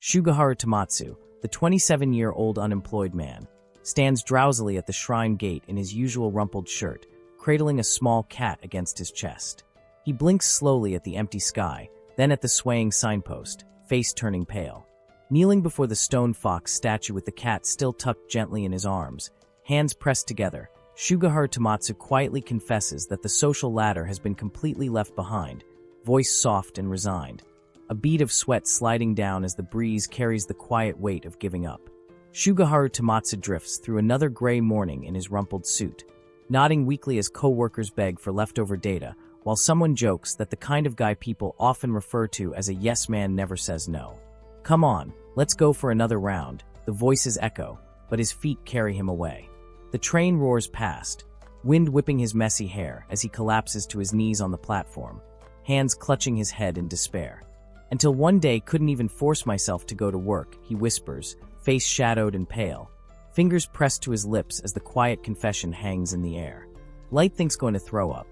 Shugaharu Tomatsu, the 27-year-old unemployed man, stands drowsily at the shrine gate in his usual rumpled shirt, cradling a small cat against his chest. He blinks slowly at the empty sky, then at the swaying signpost, face turning pale. Kneeling before the stone fox statue with the cat still tucked gently in his arms, hands pressed together, Shugaharu Tomatsu quietly confesses that the social ladder has been completely left behind, voice soft and resigned, a bead of sweat sliding down as the breeze carries the quiet weight of giving up. Shugaharu Tomatsu drifts through another gray morning in his rumpled suit, nodding weakly as co-workers beg for leftover data, while someone jokes that the kind of guy people often refer to as a yes man never says no. Come on, let's go for another round, the voices echo, but his feet carry him away. The train roars past, wind whipping his messy hair as he collapses to his knees on the platform, hands clutching his head in despair. Until one day couldn't even force myself to go to work, he whispers, face shadowed and pale, fingers pressed to his lips as the quiet confession hangs in the air. Light thinks going to throw up.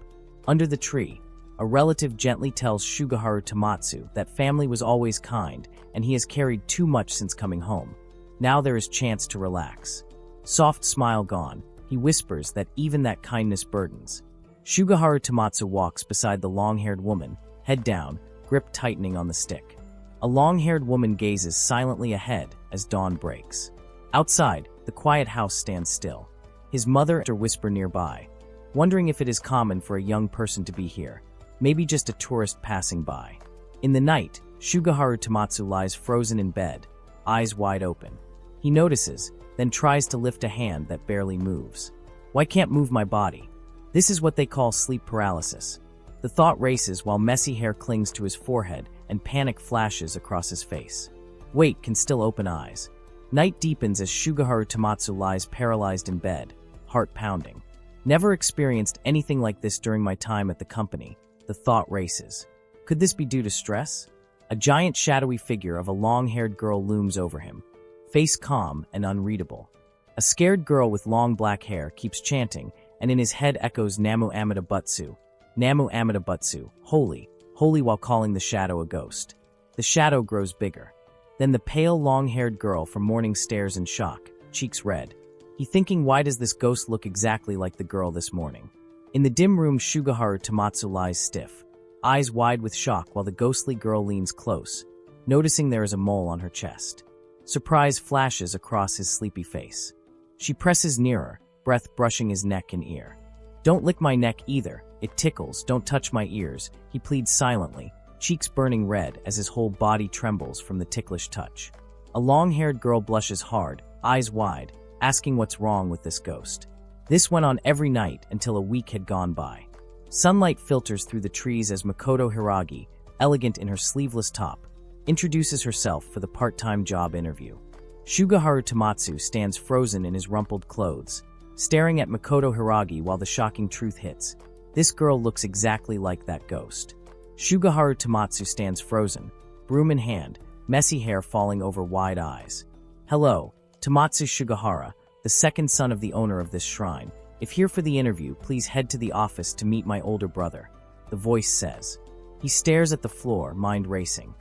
Under the tree, a relative gently tells Shugaharu Tomatsu that family was always kind and he has carried too much since coming home. Now there is chance to relax. Soft smile gone, he whispers that even that kindness burdens. Shugaharu Tomatsu walks beside the long-haired woman, head down, grip tightening on the stick. A long-haired woman gazes silently ahead as dawn breaks. Outside, the quiet house stands still. His mother whisper nearby, wondering if it is common for a young person to be here, maybe just a tourist passing by. In the night, Shugaharu Tomatsu lies frozen in bed, eyes wide open. He notices, then tries to lift a hand that barely moves. Why can't move my body? This is what they call sleep paralysis. The thought races while messy hair clings to his forehead and panic flashes across his face. Wait can still open eyes. Night deepens as Shugaharu Tomatsu lies paralyzed in bed, heart pounding. Never experienced anything like this during my time at the company. The thought races. Could this be due to stress? A giant shadowy figure of a long-haired girl looms over him, face calm and unreadable. A scared girl with long black hair keeps chanting, and in his head echoes Namu Amida Butsu. Namu Amida Butsu, holy, holy, while calling the shadow a ghost. The shadow grows bigger. Then the pale, long-haired girl from morning stares in shock, cheeks red. He thinking, why does this ghost look exactly like the girl this morning? In the dim room, Shugaharu Tomatsu lies stiff, eyes wide with shock while the ghostly girl leans close, noticing there is a mole on her chest. Surprise flashes across his sleepy face. She presses nearer, breath brushing his neck and ear. Don't lick my neck either, it tickles, don't touch my ears, he pleads silently, cheeks burning red as his whole body trembles from the ticklish touch. A long-haired girl blushes hard, eyes wide, asking what's wrong with this ghost. This went on every night until a week had gone by. Sunlight filters through the trees as Makoto Hiragi, elegant in her sleeveless top, introduces herself for the part-time job interview. Shugaharu Tomatsu stands frozen in his rumpled clothes, staring at Makoto Hiragi while the shocking truth hits. This girl looks exactly like that ghost. Shugaharu Tomatsu stands frozen, broom in hand, messy hair falling over wide eyes. Hello, Tomatsu Shugaharu, the second son of the owner of this shrine. If here for the interview, please head to the office to meet my older brother, the voice says. He stares at the floor, mind racing.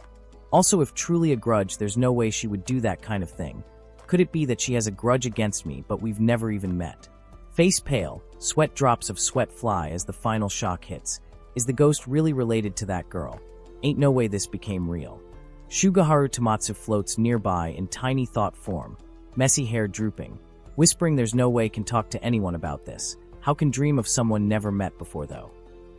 Also, if truly a grudge, there's no way she would do that kind of thing. Could it be that she has a grudge against me, but we've never even met? Face pale, sweat drops of sweat fly as the final shock hits. Is the ghost really related to that girl? Ain't no way this became real. Shugaharu Tomatsu floats nearby in tiny thought form, messy hair drooping, whispering there's no way can talk to anyone about this. How can dream of someone never met before though?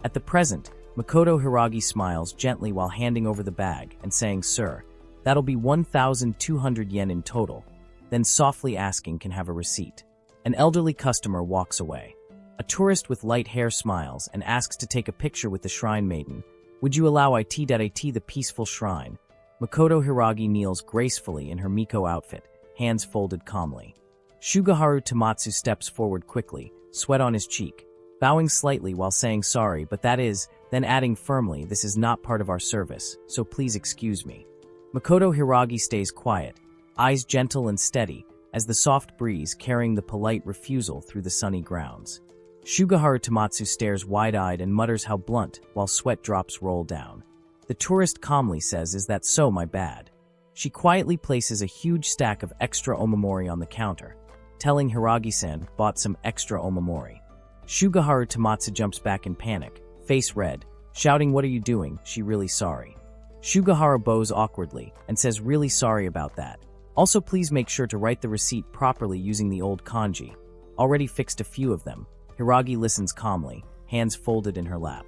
At the present, Makoto Hiragi smiles gently while handing over the bag and saying, Sir, that'll be 1,200 yen in total, then softly asking can have a receipt. An elderly customer walks away. A tourist with light hair smiles and asks to take a picture with the shrine maiden. Would you allow it the peaceful shrine? Makoto Hiragi kneels gracefully in her Miko outfit, hands folded calmly. Shugaharu Tomatsu steps forward quickly, sweat on his cheek, bowing slightly while saying sorry, but that is, then adding firmly, this is not part of our service, so please excuse me. Makoto Hiragi stays quiet, eyes gentle and steady, as the soft breeze carrying the polite refusal through the sunny grounds. Shugaharu Tomatsu stares wide-eyed and mutters how blunt, while sweat drops roll down. The tourist calmly says, Is that so, my bad? She quietly places a huge stack of extra omamori on the counter, telling Hiragi-san bought some extra omamori. Shugaharu Tomatsu jumps back in panic, face red, shouting, "What are you doing? She really sorry." Shugaharu bows awkwardly and says, "Really sorry about that. Also, please make sure to write the receipt properly using the old kanji. Already fixed a few of them." Hiragi listens calmly, hands folded in her lap.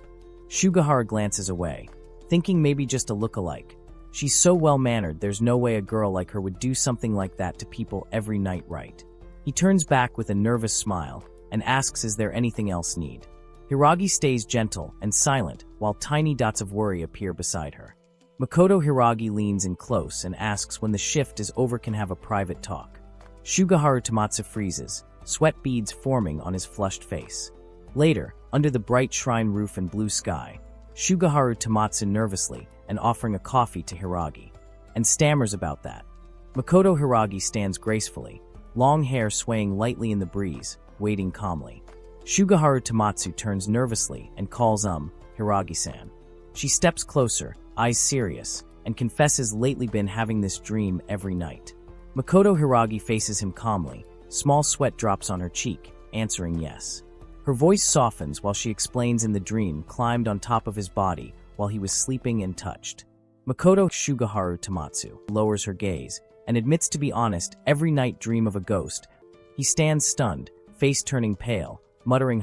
Shugaharu glances away, thinking maybe just a look-alike. She's so well-mannered, there's no way a girl like her would do something like that to people every night, right? He turns back with a nervous smile and asks, "Is there anything else need?" Hiragi stays gentle and silent while tiny dots of worry appear beside her. Makoto Hiragi leans in close and asks when the shift is over can have a private talk. Shugaharu Tomatsu freezes, sweat beads forming on his flushed face. Later, under the bright shrine roof and blue sky, Shugaharu Tomatsu nervously and offering a coffee to Hiragi, and stammers about that. Makoto Hiragi stands gracefully, long hair swaying lightly in the breeze, waiting calmly. Shugaharu Tomatsu turns nervously and calls Hiragi-san. She steps closer, eyes serious, and confesses lately been having this dream every night. Makoto Hiragi faces him calmly, small sweat drops on her cheek, answering yes. Her voice softens while she explains in the dream climbed on top of his body while he was sleeping and touched. Makoto Shugaharu Tomatsu lowers her gaze and admits to be honest, every night dream of a ghost. He stands stunned, face turning pale, muttering,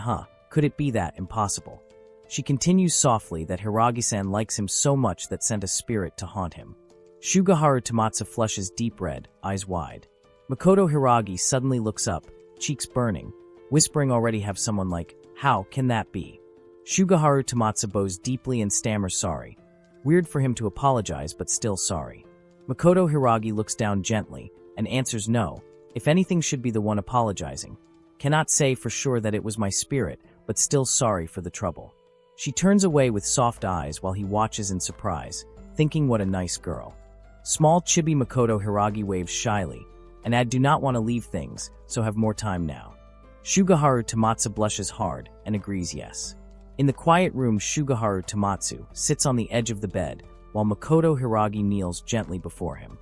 could it be that impossible? She continues softly that Hiragi-san likes him so much that sent a spirit to haunt him. Shugaharu Tomatsu flushes deep red, eyes wide. Makoto Hiragi suddenly looks up, cheeks burning, whispering already have someone like, how can that be? Shugaharu Tomatsu bows deeply and stammers sorry. Weird for him to apologize, but still sorry. Makoto Hiragi looks down gently and answers no, if anything should be the one apologizing. Cannot say for sure that it was my spirit, but still sorry for the trouble. She turns away with soft eyes while he watches in surprise, thinking what a nice girl. Small chibi Makoto Hiragi waves shyly, and do not want to leave things, so have more time now. Shugaharu Tomatsu blushes hard and agrees yes. In the quiet room, Shugaharu Tomatsu sits on the edge of the bed, while Makoto Hiragi kneels gently before him.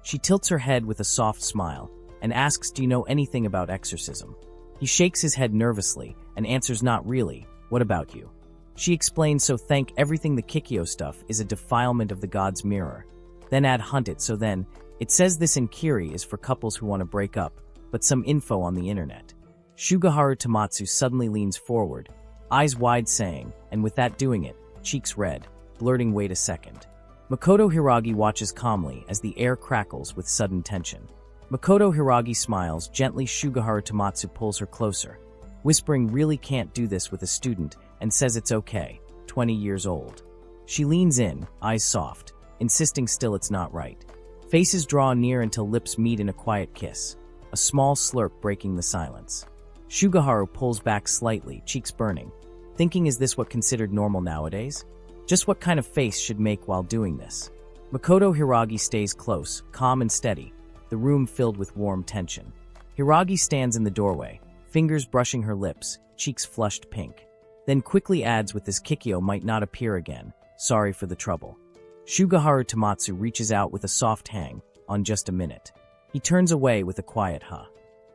She tilts her head with a soft smile and asks, do you know anything about exorcism? He shakes his head nervously and answers not really, what about you? She explains so think everything the Kikyo stuff is a defilement of the god's mirror. Then hunt it so then, it says this in Kiri is for couples who want to break up, but some info on the internet. Shugaharu Tomatsu suddenly leans forward, eyes wide saying, and with that doing it, cheeks red, blurting wait a second. Makoto Hiragi watches calmly as the air crackles with sudden tension. Makoto Hiragi smiles gently. Shugaharu Tomatsu pulls her closer, whispering really can't do this with a student and says it's okay, 20 years old. She leans in, eyes soft, insisting still it's not right. Faces draw near until lips meet in a quiet kiss, a small slurp breaking the silence. Shugaharu pulls back slightly, cheeks burning, thinking is this what considered normal nowadays? Just what kind of face should make while doing this? Makoto Hiragi stays close, calm and steady, the room filled with warm tension. Hiragi stands in the doorway, fingers brushing her lips, cheeks flushed pink. Then quickly adds with this Kikyo might not appear again, sorry for the trouble. Shugaharu Tomatsu reaches out with a soft hang, on just a minute. He turns away with a quiet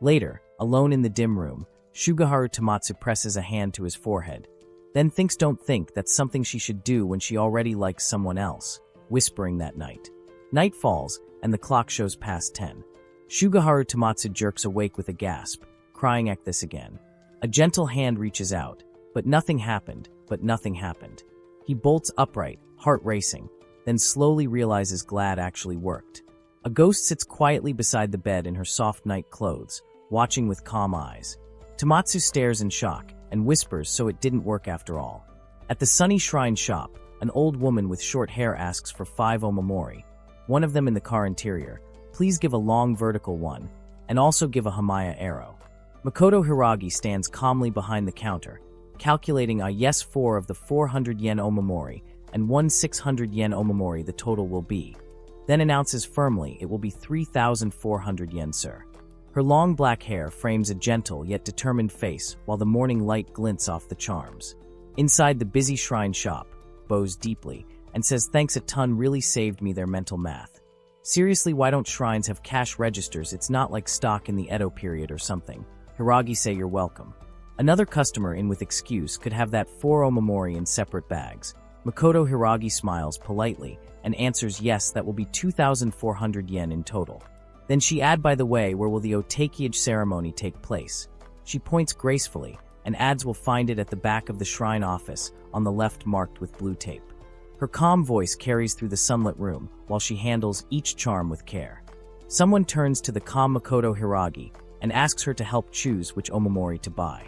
Later, alone in the dim room, Shugaharu Tomatsu presses a hand to his forehead, then thinks don't think that's something she should do when she already likes someone else, whispering that night. Night falls, and the clock shows past 10. Shugaharu Tomatsu jerks awake with a gasp, crying at this again. A gentle hand reaches out, but nothing happened. He bolts upright, heart racing, then slowly realizes glad actually worked. A ghost sits quietly beside the bed in her soft night clothes, watching with calm eyes. Tomatsu stares in shock and whispers so it didn't work after all. At the sunny shrine shop, an old woman with short hair asks for 5 omamori, one of them in the car interior. Please give a long vertical one, and also give a Hamaya arrow. Makoto Hiragi stands calmly behind the counter, calculating a yes 4 of the 400 yen omamori and 1 600 yen omamori the total will be. Then announces firmly it will be 3,400 yen, sir. Her long black hair frames a gentle yet determined face while the morning light glints off the charms. Inside the busy shrine shop, bows deeply and says thanks a ton, really saved me their mental math. Seriously, why don't shrines have cash registers? It's not like stock in the Edo period or something. Hiragi say you're welcome. Another customer in with excuse could have that 4 omamori in separate bags. Makoto Hiragi smiles politely and answers yes, that will be 2,400 yen in total. Then she add, by the way, where will the otakiage ceremony take place? She points gracefully and adds we'll find it at the back of the shrine office, on the left marked with blue tape. Her calm voice carries through the sunlit room while she handles each charm with care. Someone turns to the calm Makoto Hiragi and asks her to help choose which omamori to buy.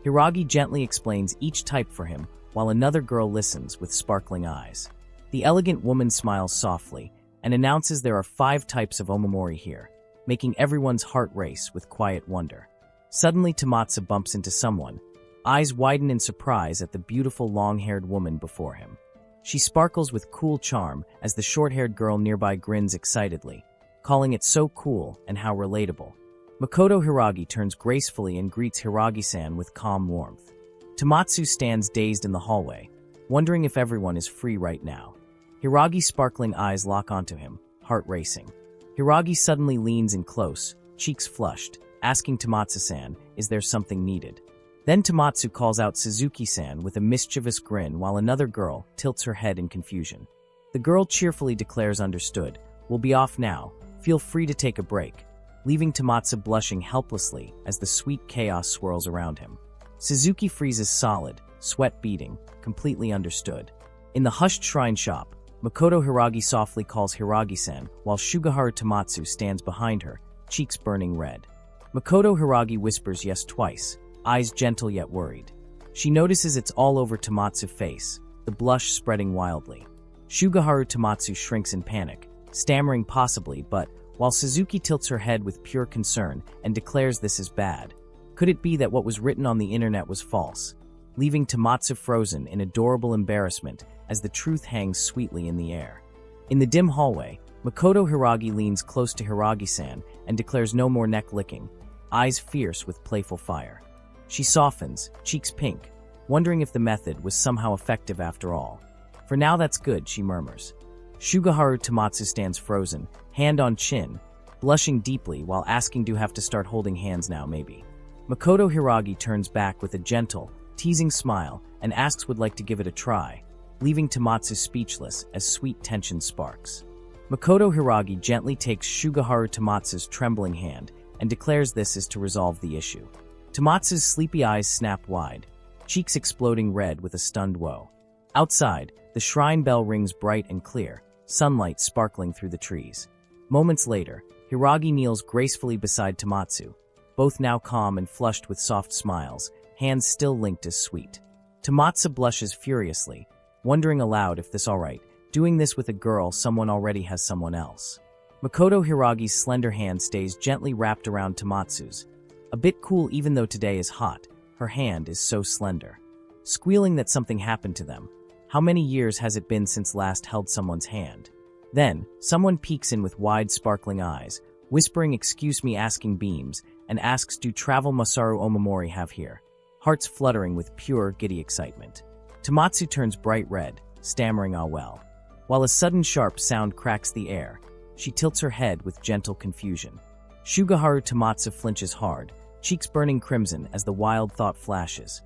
Hiragi gently explains each type for him while another girl listens with sparkling eyes. The elegant woman smiles softly and announces there are 5 types of omamori here, making everyone's heart race with quiet wonder. Suddenly Tamatsu bumps into someone, eyes widen in surprise at the beautiful long-haired woman before him. She sparkles with cool charm as the short-haired girl nearby grins excitedly, calling it so cool and how relatable. Makoto Hiragi turns gracefully and greets Hiragi-san with calm warmth. Tamatsu stands dazed in the hallway, wondering if everyone is free right now. Hiragi's sparkling eyes lock onto him, heart racing. Hiragi suddenly leans in close, cheeks flushed, asking Tamatsu-san, is there something needed? Then Tamatsu calls out Suzuki-san with a mischievous grin while another girl tilts her head in confusion. The girl cheerfully declares understood, we'll be off now, feel free to take a break, leaving Tamatsu blushing helplessly as the sweet chaos swirls around him. Suzuki freezes solid, sweat beading, completely understood. In the hushed shrine shop, Makoto Hiragi softly calls Hiragi-san while Shugaharu Tamatsu stands behind her, cheeks burning red. Makoto Hiragi whispers yes twice, eyes gentle yet worried. She notices it's all over Tamatsu's face, the blush spreading wildly. Shugaharu Tamatsu shrinks in panic, stammering possibly, but while Suzuki tilts her head with pure concern and declares this is bad. Could it be that what was written on the internet was false, leaving Tamatsu frozen in adorable embarrassment as the truth hangs sweetly in the air? In the dim hallway, Makoto Hiragi leans close to Hiragi-san and declares no more neck licking, eyes fierce with playful fire. She softens, cheeks pink, wondering if the method was somehow effective after all. For now that's good, she murmurs. Shugaharu Tamatsu stands frozen, hand on chin, blushing deeply while asking do you have to start holding hands now maybe. Makoto Hiragi turns back with a gentle, teasing smile and asks would like to give it a try, leaving Tamatsu speechless as sweet tension sparks. Makoto Hiragi gently takes Shugaharu Tamatsu's trembling hand and declares this is to resolve the issue. Tamatsu's sleepy eyes snap wide, cheeks exploding red with a stunned woe. Outside, the shrine bell rings bright and clear, sunlight sparkling through the trees. Moments later, Hiragi kneels gracefully beside Tamatsu, both now calm and flushed with soft smiles, hands still linked as sweet. Tamatsu blushes furiously, wondering aloud if this alright, doing this with a girl someone already has someone else. Makoto Hiragi's slender hand stays gently wrapped around Tamatsu's. A bit cool even though today is hot, her hand is so slender. Squealing that something happened to them. How many years has it been since last held someone's hand? Then, someone peeks in with wide sparkling eyes, whispering excuse me asking beams, and asks do travel Masaru Omamori have here? Hearts fluttering with pure, giddy excitement. Tamatsu turns bright red, stammering ah well. While a sudden sharp sound cracks the air, she tilts her head with gentle confusion. Shugaharu Tamatsu flinches hard, cheeks burning crimson as the wild thought flashes.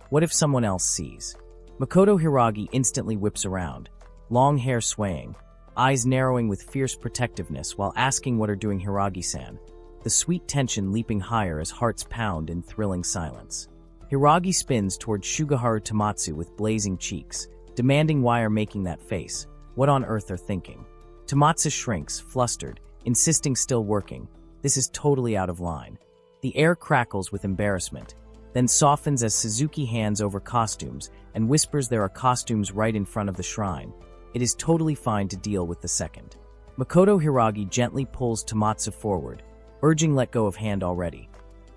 What if someone else sees? Makoto Hiragi instantly whips around, long hair swaying, eyes narrowing with fierce protectiveness while asking what are doing Hiragi-san, the sweet tension leaping higher as hearts pound in thrilling silence. Hiragi spins toward Shugaharu Tamatsu with blazing cheeks, demanding why are making that face, what on earth are thinking. Tamatsu shrinks, flustered, insisting still working, this is totally out of line. The air crackles with embarrassment, then softens as Suzuki hands over costumes and whispers there are costumes right in front of the shrine. It is totally fine to deal with the second. Makoto Hiragi gently pulls Tamatsu forward, urging let go of hand already.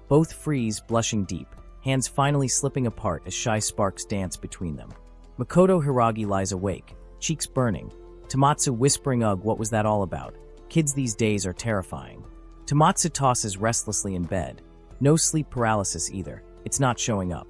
Both freeze, blushing deep, hands finally slipping apart as shy sparks dance between them. Makoto Hiragi lies awake, cheeks burning, Tamatsu whispering ugh what was that all about? Kids these days are terrifying. Tamatsu tosses restlessly in bed. No sleep paralysis either, it's not showing up.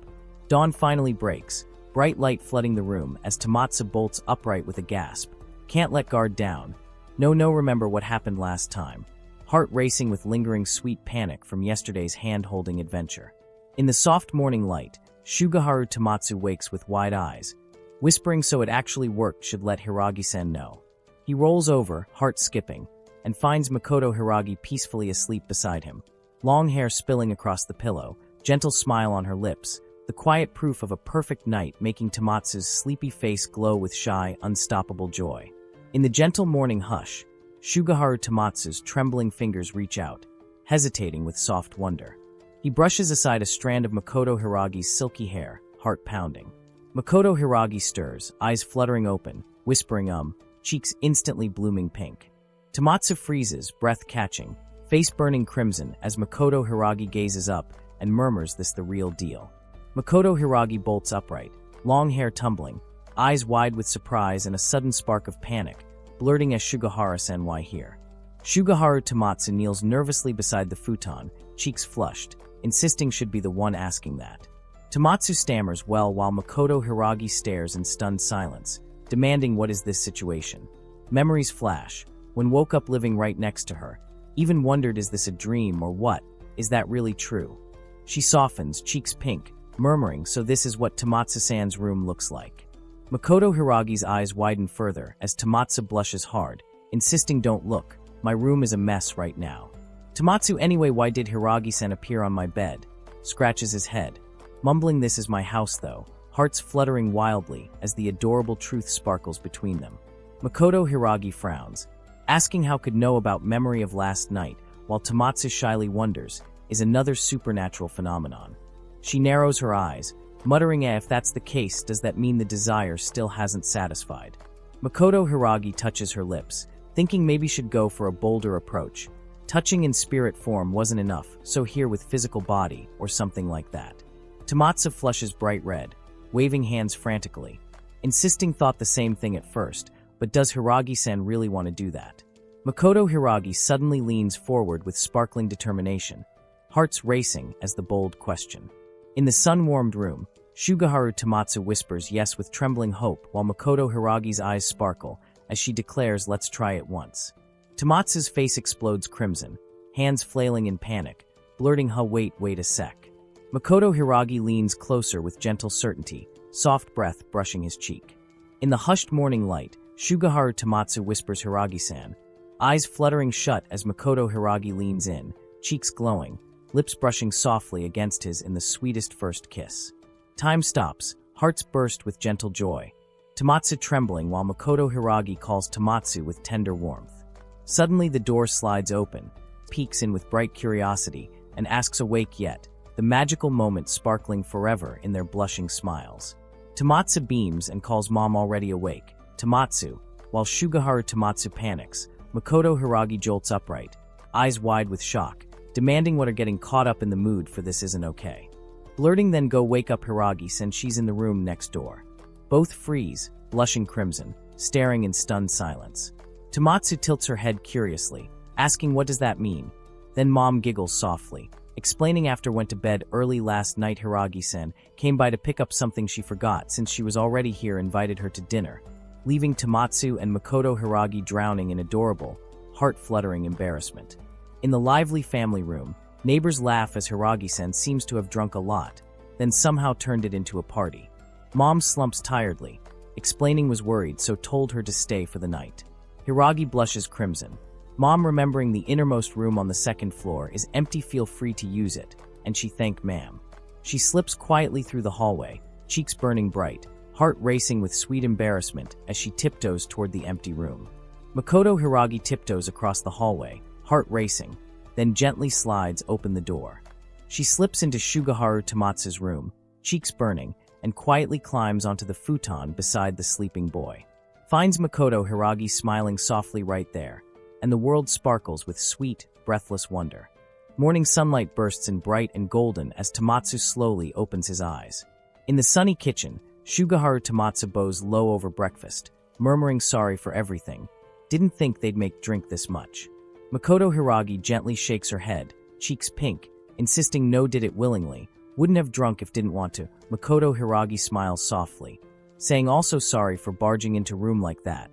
Dawn finally breaks, bright light flooding the room as Tamatsu bolts upright with a gasp. Can't let guard down. No, remember what happened last time. Heart racing with lingering sweet panic from yesterday's hand-holding adventure. In the soft morning light, Shugaharu Tomatsu wakes with wide eyes. Whispering so it actually worked should let Hiragi-san know. He rolls over, heart skipping, and finds Makoto Hiragi peacefully asleep beside him. Long hair spilling across the pillow, gentle smile on her lips, the quiet proof of a perfect night making Tomatsu's sleepy face glow with shy, unstoppable joy. In the gentle morning hush, Shugaharu Tomatsu's trembling fingers reach out, hesitating with soft wonder. He brushes aside a strand of Makoto Hiragi's silky hair, heart pounding. Makoto Hiragi stirs, eyes fluttering open, whispering cheeks instantly blooming pink. Tomatsu freezes, breath catching, face burning crimson as Makoto Hiragi gazes up and murmurs this the real deal. Makoto Hiragi bolts upright, long hair tumbling, eyes wide with surprise and a sudden spark of panic, blurting as Shugaharu-san why here. Shugaharu Tomatsu kneels nervously beside the futon, cheeks flushed, insisting should be the one asking that. Tomatsu stammers well while Makoto Hiragi stares in stunned silence, demanding what is this situation. Memories flash, when woke up living right next to her, even wondered is this a dream or what, is that really true? She softens, cheeks pink, murmuring so this is what Tomatsu-san's room looks like. Makoto Hiragi's eyes widen further as Tomatsu blushes hard, insisting don't look, my room is a mess right now. Tomatsu anyway why did Hiragi-san appear on my bed? Scratches his head. Mumbling this is my house though, hearts fluttering wildly as the adorable truth sparkles between them. Makoto Hiragi frowns, asking how could know about memory of last night, while Tomatsu shyly wonders, is another supernatural phenomenon. She narrows her eyes, muttering if that's the case does that mean the desire still hasn't satisfied. Makoto Hiragi touches her lips, thinking maybe should go for a bolder approach. Touching in spirit form wasn't enough, so here with physical body, or something like that. Tomatsu flushes bright red, waving hands frantically. Insisting thought the same thing at first, but does Hiragi-san really want to do that? Makoto Hiragi suddenly leans forward with sparkling determination, hearts racing as the bold question. In the sun-warmed room, Shugaharu Tomatsu whispers yes with trembling hope while Makoto Hiragi's eyes sparkle as she declares let's try it once. Tomatsu's face explodes crimson, hands flailing in panic, blurting wait a sec. Makoto Hiragi leans closer with gentle certainty, soft breath brushing his cheek. In the hushed morning light, Shugaharu Tomatsu whispers Hiragi-san, eyes fluttering shut as Makoto Hiragi leans in, cheeks glowing, lips brushing softly against his in the sweetest first kiss. Time stops, hearts burst with gentle joy. Tomatsu trembling while Makoto Hiragi calls Tomatsu with tender warmth. Suddenly the door slides open, peeks in with bright curiosity, and asks awake yet, the magical moment sparkling forever in their blushing smiles. Tomatsu beams and calls mom already awake, Tomatsu, while Shugaharu Tomatsu panics, Makoto Hiragi jolts upright, eyes wide with shock, demanding what are getting caught up in the mood for this isn't okay. Blurting then go wake up Hiragi since she's in the room next door. Both freeze, blushing crimson, staring in stunned silence. Tomatsu tilts her head curiously, asking what does that mean? Then mom giggles softly, explaining after went to bed early last night Hiragi-san came by to pick up something she forgot since she was already here invited her to dinner, leaving Tomatsu and Makoto Hiragi drowning in adorable, heart-fluttering embarrassment. In the lively family room, neighbors laugh as Hiragi-san seems to have drunk a lot, then somehow turned it into a party. Mom slumps tiredly, explaining was worried so told her to stay for the night. Hiragi blushes crimson. Mom remembering the innermost room on the second floor is empty feel free to use it, and she thank ma'am. She slips quietly through the hallway, cheeks burning bright, heart racing with sweet embarrassment as she tiptoes toward the empty room. Makoto Hiragi tiptoes across the hallway, heart racing, then gently slides open the door. She slips into Shugaharu Tomatsu's room, cheeks burning, and quietly climbs onto the futon beside the sleeping boy. Finds Makoto Hiragi smiling softly right there, and the world sparkles with sweet, breathless wonder. Morning sunlight bursts in bright and golden as Tomatsu slowly opens his eyes. In the sunny kitchen, Shugaharu Tomatsu bows low over breakfast, murmuring sorry for everything. Didn't think they'd make drink this much. Makoto Hiragi gently shakes her head, cheeks pink, insisting no did it willingly, wouldn't have drunk if didn't want to. Makoto Hiragi smiles softly, saying also sorry for barging into room like that.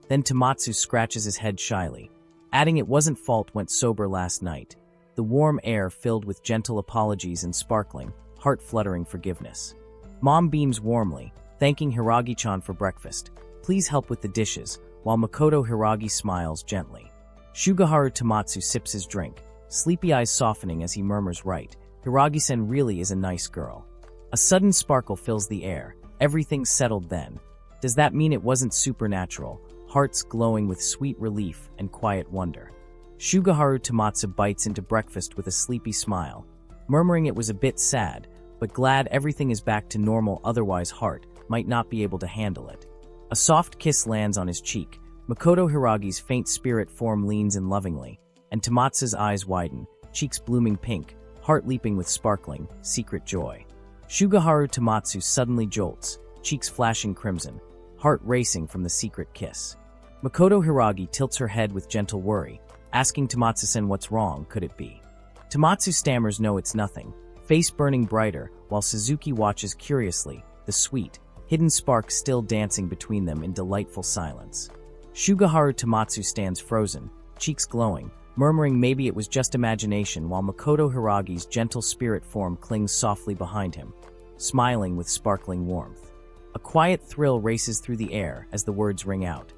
Then Tomatsu scratches his head shyly, adding it wasn't fault went sober last night. The warm air filled with gentle apologies and sparkling, heart-fluttering forgiveness. Mom beams warmly, thanking Hiragi-chan for breakfast. Please help with the dishes, while Makoto Hiragi smiles gently. Shugaharu Tomatsu sips his drink, sleepy eyes softening as he murmurs, right, Hiragi-sen really is a nice girl. A sudden sparkle fills the air, everything settled then. Does that mean it wasn't supernatural? Hearts glowing with sweet relief and quiet wonder. Shugaharu Tomatsu bites into breakfast with a sleepy smile, murmuring it was a bit sad, but glad everything is back to normal, otherwise heart might not be able to handle it. A soft kiss lands on his cheek. Makoto Hiragi's faint spirit form leans in lovingly, and Tomatsu's eyes widen, cheeks blooming pink, heart leaping with sparkling, secret joy. Shugaharu Tomatsu suddenly jolts, cheeks flashing crimson, heart racing from the secret kiss. Makoto Hiragi tilts her head with gentle worry, asking Tomatsu-sen what's wrong, could it be? Tomatsu stammers no, it's nothing, face burning brighter, while Suzuki watches curiously, the sweet, hidden spark still dancing between them in delightful silence. Shugaharu Tomatsu stands frozen, cheeks glowing, murmuring maybe it was just imagination, while Makoto Hiragi's gentle spirit form clings softly behind him, smiling with sparkling warmth. A quiet thrill races through the air as the words ring out.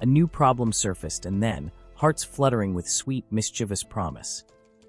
A new problem surfaced, and then, hearts fluttering with sweet, mischievous promise.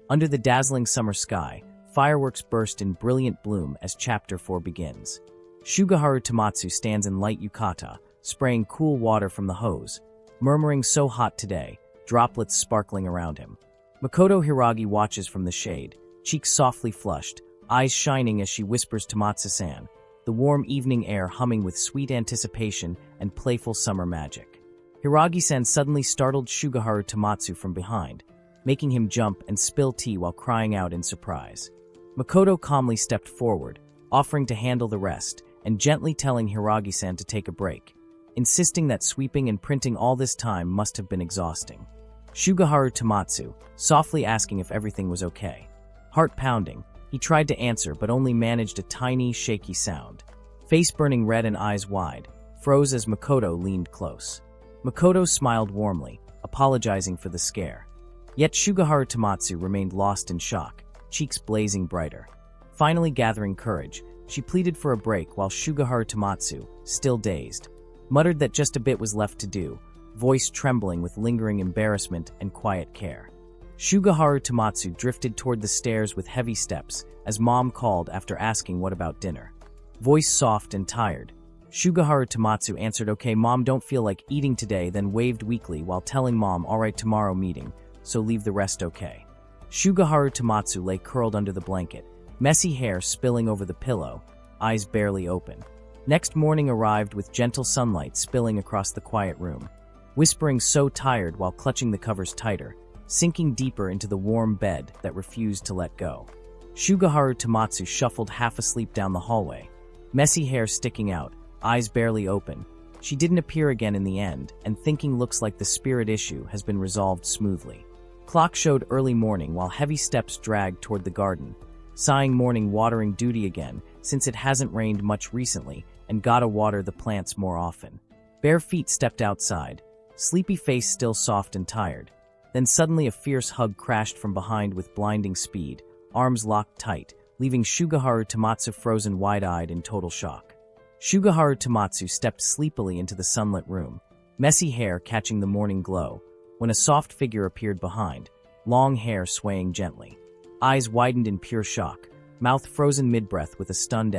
Under the dazzling summer sky, fireworks burst in brilliant bloom as Chapter 4 begins. Shugaharu Tomatsu stands in light yukata, spraying cool water from the hose, murmuring so hot today, droplets sparkling around him. Makoto Hiragi watches from the shade, cheeks softly flushed, eyes shining as she whispers Tomatsu-san, the warm evening air humming with sweet anticipation and playful summer magic. Hiragi-san suddenly startled Shugaharu Tomatsu from behind, making him jump and spill tea while crying out in surprise. Makoto calmly stepped forward, offering to handle the rest, and gently telling Hiragi-san to take a break, insisting that sweeping and printing all this time must have been exhausting. Shugaharu Tomatsu, softly asking if everything was okay. Heart pounding, he tried to answer but only managed a tiny, shaky sound. Face burning red and eyes wide, froze as Makoto leaned close. Makoto smiled warmly, apologizing for the scare. Yet Shugaharu Tomatsu remained lost in shock, cheeks blazing brighter. Finally gathering courage, she pleaded for a break while Shugaharu Tomatsu, still dazed, muttered that just a bit was left to do, voice trembling with lingering embarrassment and quiet care. Shugaharu Tomatsu drifted toward the stairs with heavy steps as Mom called after asking what about dinner. Voice soft and tired, Shugaharu Tomatsu answered okay Mom, don't feel like eating today, then waved weakly while telling Mom alright tomorrow meeting, so leave the rest okay. Shugaharu Tomatsu lay curled under the blanket, messy hair spilling over the pillow, eyes barely open. Next morning arrived with gentle sunlight spilling across the quiet room, whispering so tired while clutching the covers tighter, sinking deeper into the warm bed that refused to let go. Shugaharu Tomatsu shuffled half asleep down the hallway, messy hair sticking out, eyes barely open. She didn't appear again in the end, and thinking looks like the spirit issue has been resolved smoothly. Clock showed early morning while heavy steps dragged toward the garden, sighing morning watering duty again since it hasn't rained much recently and gotta water the plants more often. Bare feet stepped outside, sleepy face still soft and tired. Then suddenly a fierce hug crashed from behind with blinding speed, arms locked tight, leaving Shugaharu Tomatsu frozen wide-eyed in total shock. Shugaharu Tomatsu stepped sleepily into the sunlit room, messy hair catching the morning glow, when a soft figure appeared behind, long hair swaying gently. Eyes widened in pure shock, mouth frozen mid-breath with a stunned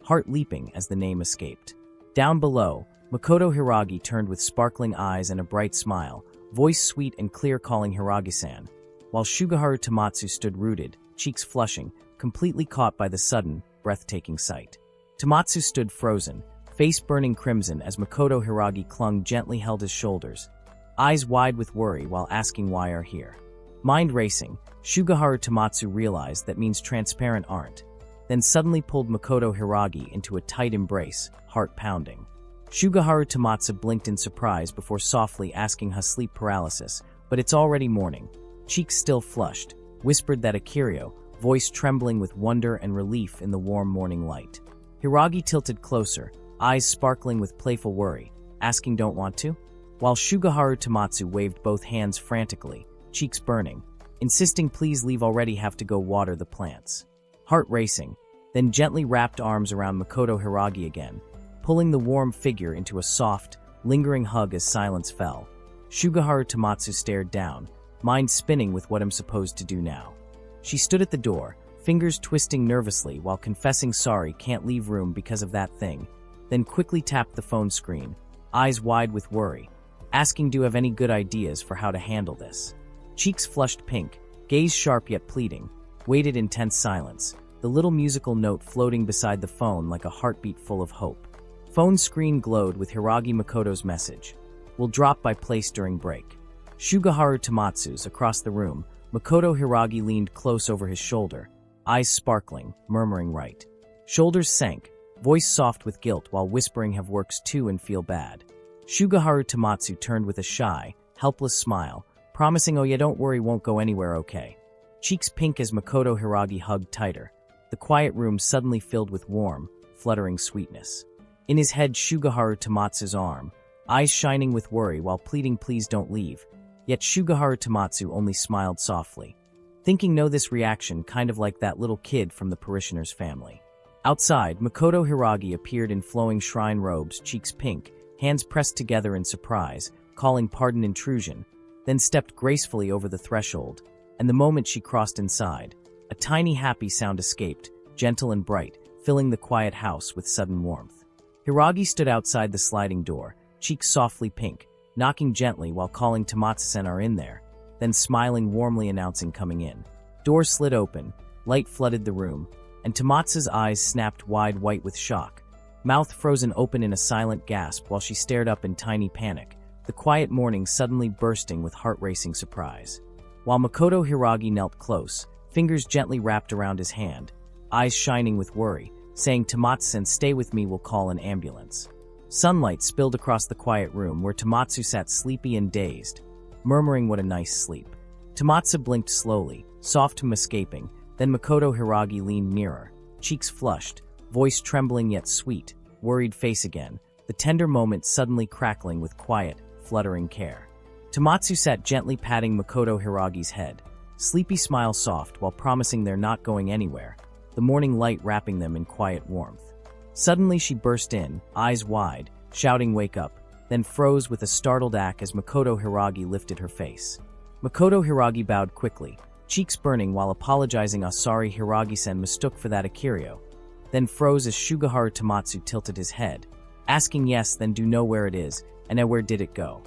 heart leaping as the name escaped. Down below, Makoto Hiragi turned with sparkling eyes and a bright smile, voice sweet and clear calling Hiragi-san, while Shugaharu Tomatsu stood rooted, cheeks flushing, completely caught by the sudden, breathtaking sight. Tomatsu stood frozen, face burning crimson as Makoto Hiragi clung gently held his shoulders, eyes wide with worry while asking why are here. Mind racing, Shugaharu Tomatsu realized that means transparent aren't, then suddenly pulled Makoto Hiragi into a tight embrace, heart pounding. Shugaharu Tomatsu blinked in surprise before softly asking her sleep paralysis, but it's already morning. Cheeks still flushed, whispered that Akiryo, voice trembling with wonder and relief in the warm morning light. Hiragi tilted closer, eyes sparkling with playful worry, asking don't want to? while Shugaharu Tomatsu waved both hands frantically, cheeks burning, insisting please leave already, have to go water the plants. Heart racing, then gently wrapped arms around Makoto Hiragi again, pulling the warm figure into a soft, lingering hug as silence fell. Shugaharu Tomatsu stared down, mind spinning with what I'm supposed to do now. She stood at the door, fingers twisting nervously while confessing sorry, can't leave room because of that thing, then quickly tapped the phone screen, eyes wide with worry, asking do you have any good ideas for how to handle this. Cheeks flushed pink, gaze sharp yet pleading, waited in tense silence, the little musical note floating beside the phone like a heartbeat full of hope. Phone screen glowed with Hiragi Makoto's message. Will drop by place during break. Shugaharu Tomatsu's across the room, Makoto Hiragi leaned close over his shoulder, eyes sparkling, murmuring right. Shoulders sank, voice soft with guilt while whispering have works too and feel bad. Shugaharu Tomatsu turned with a shy, helpless smile, promising oh yeah don't worry won't go anywhere okay. Cheeks pink as Makoto Hiragi hugged tighter, the quiet room suddenly filled with warm, fluttering sweetness. In his head Shugaharu Tomatsu's arm, eyes shining with worry while pleading please don't leave, yet Shugaharu Tomatsu only smiled softly. Thinking no this reaction kind of like that little kid from the parishioner's family. Outside, Makoto Hiragi appeared in flowing shrine robes, cheeks pink, hands pressed together in surprise, calling pardon intrusion, then stepped gracefully over the threshold, and the moment she crossed inside, a tiny happy sound escaped, gentle and bright, filling the quiet house with sudden warmth. Hiragi stood outside the sliding door, cheeks softly pink, knocking gently while calling Tomatsu-sen are in there, then smiling warmly announcing coming in. Door slid open, light flooded the room, and Tomatsu's eyes snapped wide white with shock, mouth frozen open in a silent gasp while she stared up in tiny panic, the quiet morning suddenly bursting with heart-racing surprise. While Makoto Hiragi knelt close, fingers gently wrapped around his hand, eyes shining with worry, saying Tomatsu-sen stay with me, we'll call an ambulance. Sunlight spilled across the quiet room where Tomatsu sat sleepy and dazed, murmuring what a nice sleep. Tomatsu blinked slowly, soft hum escaping, then Makoto Hiragi leaned nearer, cheeks flushed, voice trembling yet sweet, worried face again, the tender moment suddenly crackling with quiet, fluttering care. Tomatsu sat gently patting Makoto Hiragi's head, sleepy smile soft while promising they're not going anywhere, the morning light wrapping them in quiet warmth. Suddenly she burst in, eyes wide, shouting wake up, then froze with a startled act as Makoto Hiragi lifted her face. Makoto Hiragi bowed quickly, cheeks burning while apologizing sorry Hiragi-sen mistook for that Akirio, then froze as Shugaharu Tomatsu tilted his head, asking yes then do know where it is, and where did it go?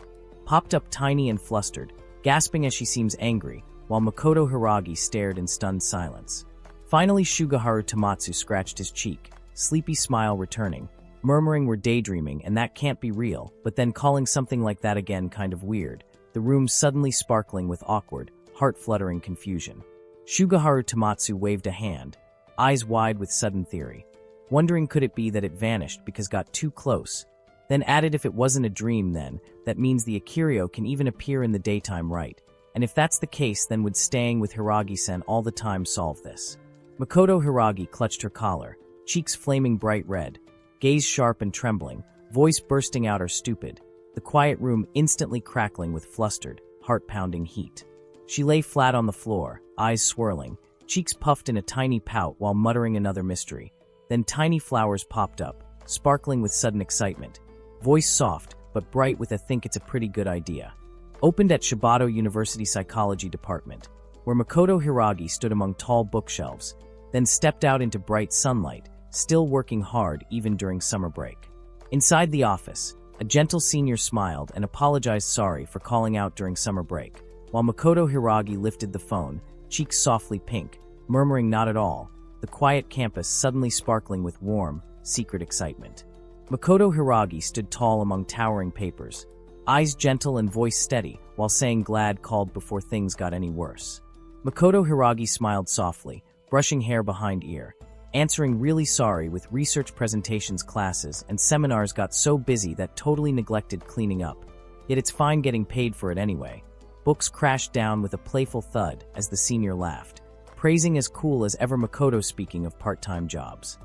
Popped up tiny and flustered, gasping as she seems angry, while Makoto Hiragi stared in stunned silence. Finally Shugaharu Tomatsu scratched his cheek, sleepy smile returning, murmuring we're daydreaming and that can't be real, but then calling something like that again kind of weird, the room suddenly sparkling with awkward, heart-fluttering confusion. Shugaharu Tomatsu waved a hand, eyes wide with sudden theory, wondering could it be that it vanished because got too close, then added if it wasn't a dream then, that means the Akirio can even appear in the daytime right, and if that's the case then would staying with Hiragi-sen all the time solve this? Makoto Hiragi clutched her collar, cheeks flaming bright red, gaze sharp and trembling, voice bursting out or stupid, the quiet room instantly crackling with flustered, heart-pounding heat. She lay flat on the floor, eyes swirling, cheeks puffed in a tiny pout while muttering another mystery. Then tiny flowers popped up, sparkling with sudden excitement, voice soft but bright with a think it's a pretty good idea. Opened at Shibato University Psychology Department, where Makoto Hiragi stood among tall bookshelves, then stepped out into bright sunlight, still working hard even during summer break. Inside the office, a gentle senior smiled and apologized sorry for calling out during summer break, while Makoto Hiragi lifted the phone, cheeks softly pink, murmuring not at all, the quiet campus suddenly sparkling with warm, secret excitement. Makoto Hiragi stood tall among towering papers, eyes gentle and voice steady while saying glad called before things got any worse. Makoto Hiragi smiled softly, brushing hair behind ear, answering really sorry with research presentations classes and seminars got so busy that totally neglected cleaning up. Yet it's fine getting paid for it anyway. Books crashed down with a playful thud as the senior laughed, praising as cool as ever Makoto speaking of part-time jobs.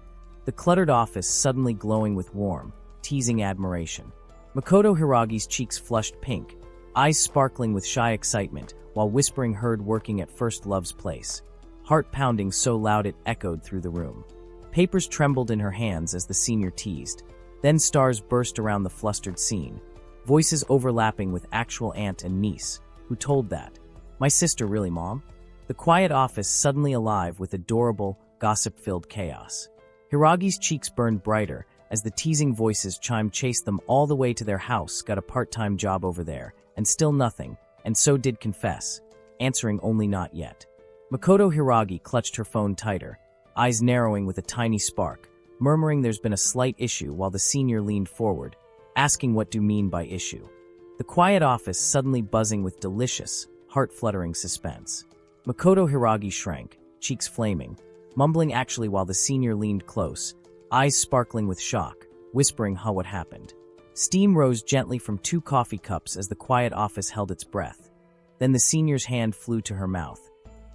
The cluttered office suddenly glowing with warm, teasing admiration. Makoto Hiragi's cheeks flushed pink, eyes sparkling with shy excitement, while whispering heard working at First Love's place. Heart pounding so loud it echoed through the room. Papers trembled in her hands as the senior teased. Then stars burst around the flustered scene, voices overlapping with actual aunt and niece, who told that. My sister really, Mom? The quiet office suddenly alive with adorable, gossip-filled chaos. Hiragi's cheeks burned brighter as the teasing voices chased them all the way to their house, got a part-time job over there, and still nothing, and so did confess, answering only not yet. Makoto Hiragi clutched her phone tighter, eyes narrowing with a tiny spark, murmuring there's been a slight issue while the senior leaned forward, asking what do mean by issue. The quiet office suddenly buzzing with delicious, heart-fluttering suspense. Makoto Hiragi shrank, cheeks flaming, mumbling actually while the senior leaned close, eyes sparkling with shock, whispering what happened. Steam rose gently from 2 coffee cups as the quiet office held its breath. Then the senior's hand flew to her mouth.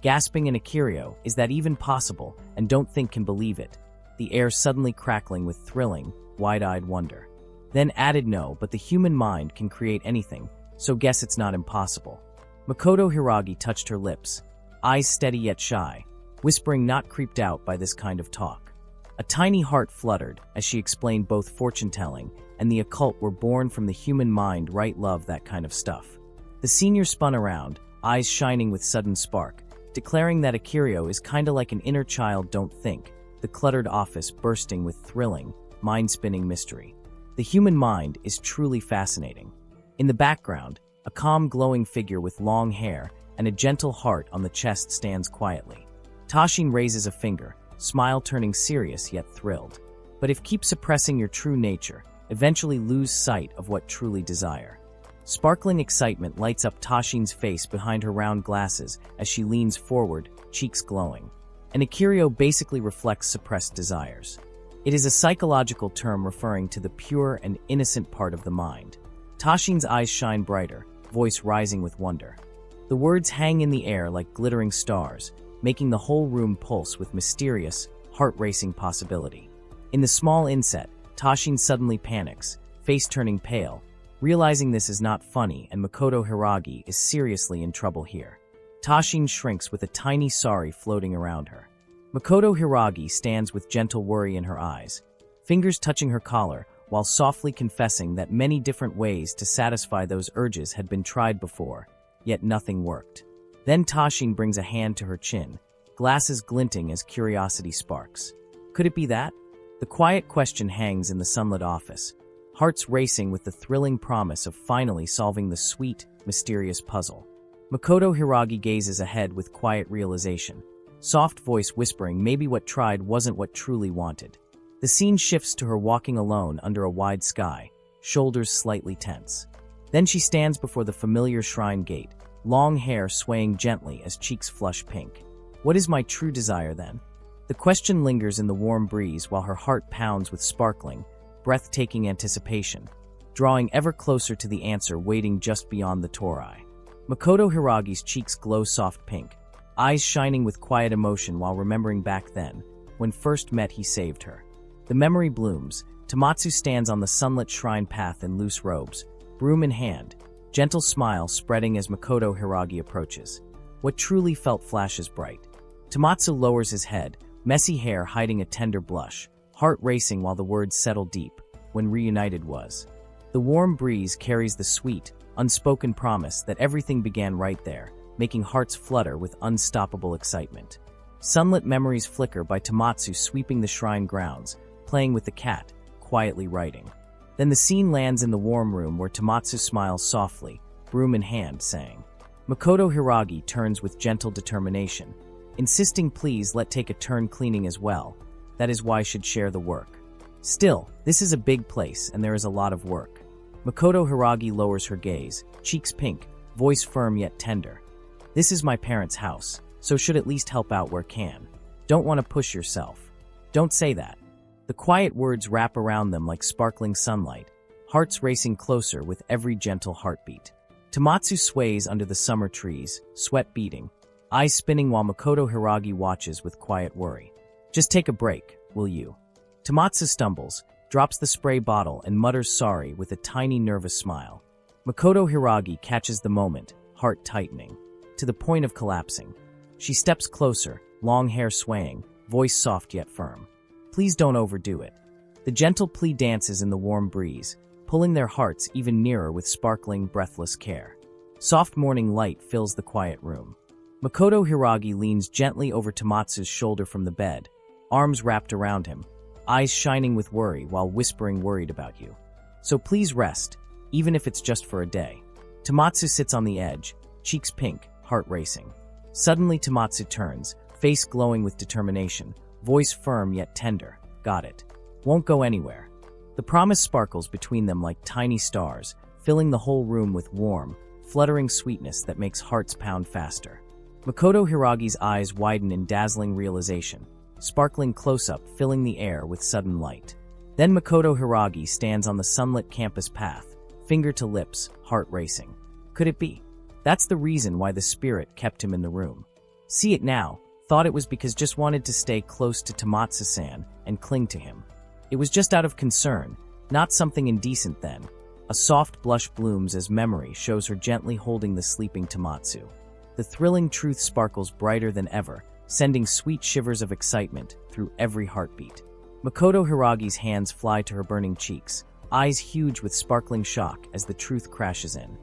Gasping in Akirio, is that even possible, and don't think can believe it. The air suddenly crackling with thrilling, wide-eyed wonder. Then added no, but the human mind can create anything, so guess it's not impossible. Makoto Hiragi touched her lips, eyes steady yet shy, whispering not creeped out by this kind of talk. A tiny heart fluttered as she explained both fortune-telling and the occult were born from the human mind, right? Love that kind of stuff. The senior spun around, eyes shining with sudden spark, declaring that Akirio is kinda like an inner child, don't think, the cluttered office bursting with thrilling, mind-spinning mystery. The human mind is truly fascinating. In the background, a calm glowing figure with long hair and a gentle heart on the chest stands quietly. Tashin raises a finger, smile turning serious yet thrilled. But if keep suppressing your true nature, eventually lose sight of what truly desire. Sparkling excitement lights up Tashin's face behind her round glasses as she leans forward, cheeks glowing. And Akirio basically reflects suppressed desires. It is a psychological term referring to the pure and innocent part of the mind. Tashin's eyes shine brighter, voice rising with wonder. The words hang in the air like glittering stars, making the whole room pulse with mysterious, heart-racing possibility. In the small inset, Tashin suddenly panics, face turning pale, realizing this is not funny and Makoto Hiragi is seriously in trouble here. Tashin shrinks with a tiny sorry floating around her. Makoto Hiragi stands with gentle worry in her eyes, fingers touching her collar while softly confessing that many different ways to satisfy those urges had been tried before, yet nothing worked. Then Tashin brings a hand to her chin, glasses glinting as curiosity sparks. Could it be that? The quiet question hangs in the sunlit office, hearts racing with the thrilling promise of finally solving the sweet, mysterious puzzle. Makoto Hiragi gazes ahead with quiet realization, soft voice whispering maybe what tried wasn't what truly wanted. The scene shifts to her walking alone under a wide sky, shoulders slightly tense. Then she stands before the familiar shrine gate, long hair swaying gently as cheeks flush pink. What is my true desire then? The question lingers in the warm breeze while her heart pounds with sparkling, breathtaking anticipation, drawing ever closer to the answer waiting just beyond the Torai. Makoto Hiragi's cheeks glow soft pink, eyes shining with quiet emotion while remembering back then, when first met he saved her. The memory blooms. Tomatsu stands on the sunlit shrine path in loose robes, broom in hand, gentle smile spreading as Makoto Hiragi approaches. What truly felt flashes bright. Tomatsu lowers his head, messy hair hiding a tender blush, heart racing while the words settle deep, when reunited was. The warm breeze carries the sweet, unspoken promise that everything began right there, making hearts flutter with unstoppable excitement. Sunlit memories flicker by Tomatsu sweeping the shrine grounds, playing with the cat, quietly writing. Then the scene lands in the warm room where Tomatsu smiles softly, broom in hand, saying. Makoto Hiragi turns with gentle determination, insisting please let take a turn cleaning as well. That is why should share the work. Still, this is a big place and there is a lot of work. Makoto Hiragi lowers her gaze, cheeks pink, voice firm yet tender. This is my parents' house, so should at least help out where can. Don't want to push yourself. Don't say that. The quiet words wrap around them like sparkling sunlight, hearts racing closer with every gentle heartbeat. Tomatsu sways under the summer trees, sweat beading, eyes spinning while Makoto Hiragi watches with quiet worry. Just take a break, will you? Tomatsu stumbles, drops the spray bottle and mutters sorry with a tiny nervous smile. Makoto Hiragi catches the moment, heart tightening, to the point of collapsing. She steps closer, long hair swaying, voice soft yet firm. Please don't overdo it. The gentle plea dances in the warm breeze, pulling their hearts even nearer with sparkling, breathless care. Soft morning light fills the quiet room. Makoto Hiragi leans gently over Tomatsu's shoulder from the bed, arms wrapped around him, eyes shining with worry while whispering worried about you. So please rest, even if it's just for a day. Tomatsu sits on the edge, cheeks pink, heart racing. Suddenly Tomatsu turns, face glowing with determination, voice firm yet tender. Got it. Won't go anywhere. The promise sparkles between them like tiny stars, filling the whole room with warm, fluttering sweetness that makes hearts pound faster. Makoto Hiragi's eyes widen in dazzling realization, sparkling close-up, filling the air with sudden light. Then Makoto Hiragi stands on the sunlit campus path, finger to lips, heart racing. Could it be? That's the reason why the spirit kept him in the room. See it now, thought it was because just wanted to stay close to Tomatsu-san and cling to him. It was just out of concern, not something indecent then. A soft blush blooms as memory shows her gently holding the sleeping Tomatsu. The thrilling truth sparkles brighter than ever, sending sweet shivers of excitement through every heartbeat. Makoto Hiragi's hands fly to her burning cheeks, eyes huge with sparkling shock as the truth crashes in.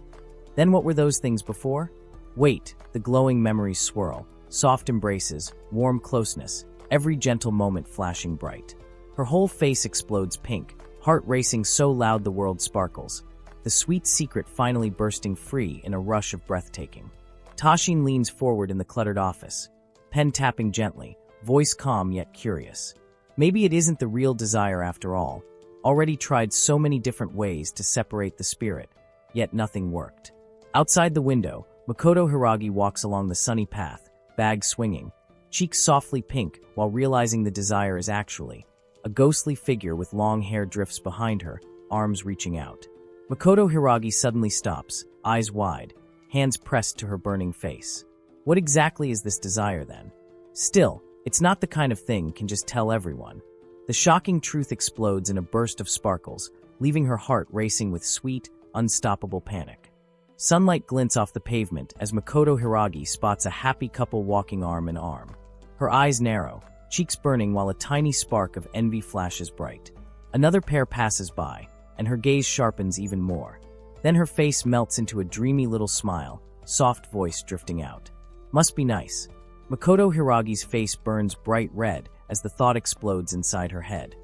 Then what were those things before? Wait, the glowing memories swirl, soft embraces, warm closeness, every gentle moment flashing bright. Her whole face explodes pink, heart racing so loud the world sparkles, the sweet secret finally bursting free in a rush of breathtaking. Tashin leans forward in the cluttered office, pen tapping gently, voice calm yet curious. Maybe it isn't the real desire after all. Already tried so many different ways to separate the spirit, yet nothing worked. Outside the window, Makoto Hiragi walks along the sunny path, bag swinging, cheeks softly pink while realizing the desire is actually a ghostly figure with long hair drifts behind her, arms reaching out. Makoto Hiragi suddenly stops, eyes wide, hands pressed to her burning face. What exactly is this desire then? Still, it's not the kind of thing can just tell everyone. The shocking truth explodes in a burst of sparkles, leaving her heart racing with sweet, unstoppable panic. Sunlight glints off the pavement as Makoto Hiragi spots a happy couple walking arm in arm. Her eyes narrow, cheeks burning while a tiny spark of envy flashes bright. Another pair passes by, and her gaze sharpens even more. Then her face melts into a dreamy little smile, soft voice drifting out. Must be nice. Makoto Hiragi's face burns bright red as the thought explodes inside her head.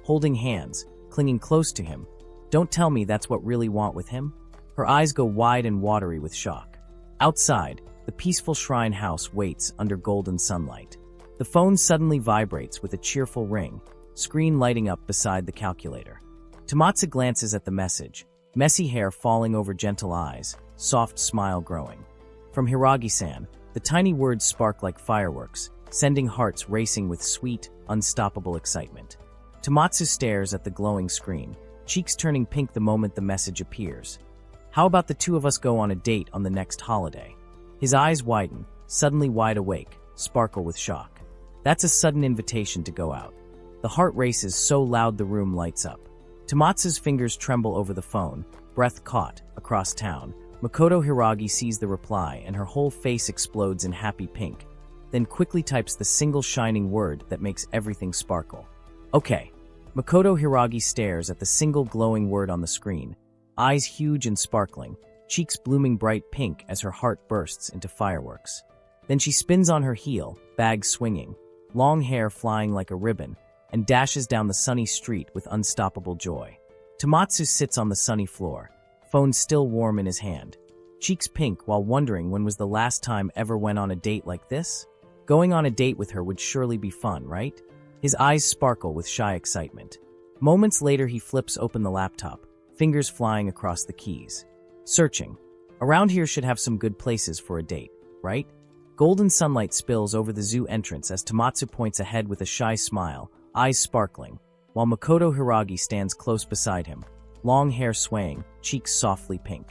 Holding hands, clinging close to him. Don't tell me that's what really want with him? Her eyes go wide and watery with shock. Outside, the peaceful shrine house waits under golden sunlight. The phone suddenly vibrates with a cheerful ring, screen lighting up beside the calculator. Tomatsu glances at the message, messy hair falling over gentle eyes, soft smile growing. From Hiragi-san, the tiny words spark like fireworks, sending hearts racing with sweet, unstoppable excitement. Tomatsu stares at the glowing screen, cheeks turning pink the moment the message appears. How about the two of us go on a date on the next holiday? His eyes widen, suddenly wide awake, sparkle with shock. That's a sudden invitation to go out. The heart races so loud the room lights up. Tomatsu's fingers tremble over the phone, breath caught, across town. Makoto Hiragi sees the reply and her whole face explodes in happy pink, then quickly types the single shining word that makes everything sparkle. Okay. Makoto Hiragi stares at the single glowing word on the screen, eyes huge and sparkling, cheeks blooming bright pink as her heart bursts into fireworks. Then she spins on her heel, bag swinging, long hair flying like a ribbon, and dashes down the sunny street with unstoppable joy. Tomatsu sits on the sunny floor, phone still warm in his hand, cheeks pink while wondering when was the last time ever went on a date like this? Going on a date with her would surely be fun, right? His eyes sparkle with shy excitement. Moments later he flips open the laptop, fingers flying across the keys. Searching. Around here should have some good places for a date, right? Golden sunlight spills over the zoo entrance as Tomatsu points ahead with a shy smile, eyes sparkling, while Makoto Hiragi stands close beside him, long hair swaying, cheeks softly pink.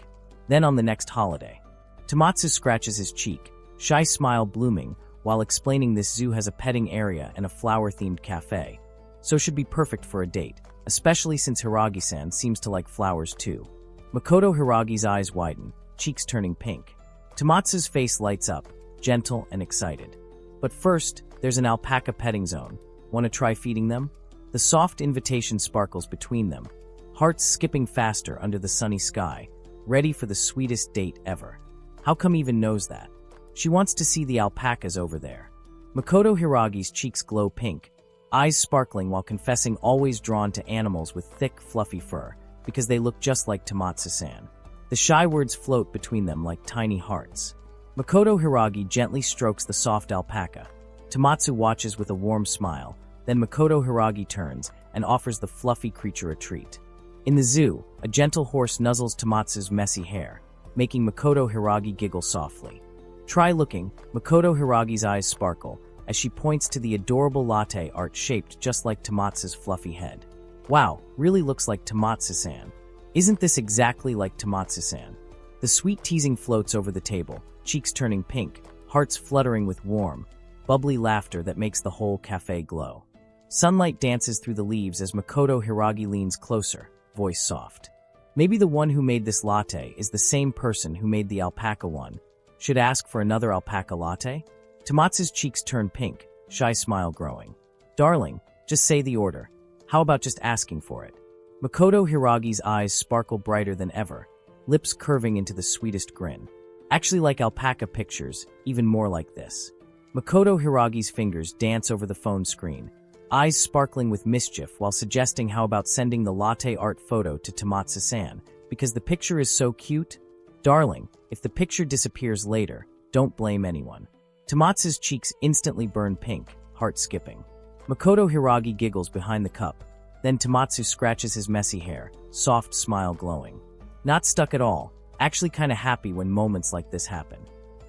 Then on the next holiday. Tomatsu scratches his cheek, shy smile blooming, while explaining this zoo has a petting area and a flower-themed cafe, so should be perfect for a date, especially since Hiragi-san seems to like flowers too. Makoto Hiragi's eyes widen, cheeks turning pink. Tomatsu's face lights up, gentle and excited. But first, there's an alpaca petting zone. Want to try feeding them? The soft invitation sparkles between them, hearts skipping faster under the sunny sky, ready for the sweetest date ever. How come Even knows that? She wants to see the alpacas over there. Makoto Hiragi's cheeks glow pink, eyes sparkling while confessing always drawn to animals with thick, fluffy fur, because they look just like Tomatsu-san. The shy words float between them like tiny hearts. Makoto Hiragi gently strokes the soft alpaca. Tomatsu watches with a warm smile, then Makoto Hiragi turns and offers the fluffy creature a treat. In the zoo, a gentle horse nuzzles Tomatsu's messy hair, making Makoto Hiragi giggle softly. Try looking, Makoto Hiragi's eyes sparkle as she points to the adorable latte art shaped just like Tomatsu's fluffy head. Wow, really looks like Tomatsu-san. Isn't this exactly like Tomatsu-san? The sweet teasing floats over the table, cheeks turning pink, hearts fluttering with warm, bubbly laughter that makes the whole cafe glow. Sunlight dances through the leaves as Makoto Hiragi leans closer, voice soft. Maybe the one who made this latte is the same person who made the alpaca one. Should ask for another alpaca latte? Tomatsu's cheeks turn pink, shy smile growing. Darling, just say the order. How about just asking for it? Makoto Hiragi's eyes sparkle brighter than ever, lips curving into the sweetest grin. Actually like alpaca pictures, even more like this. Makoto Hiragi's fingers dance over the phone screen, eyes sparkling with mischief while suggesting how about sending the latte art photo to Tomatsu-san, because the picture is so cute. Darling, if the picture disappears later, don't blame anyone. Tomatsu's cheeks instantly burn pink, heart skipping. Makoto Hiragi giggles behind the cup. Then Tomatsu scratches his messy hair, soft smile glowing. Not stuck at all, actually kinda happy when moments like this happen.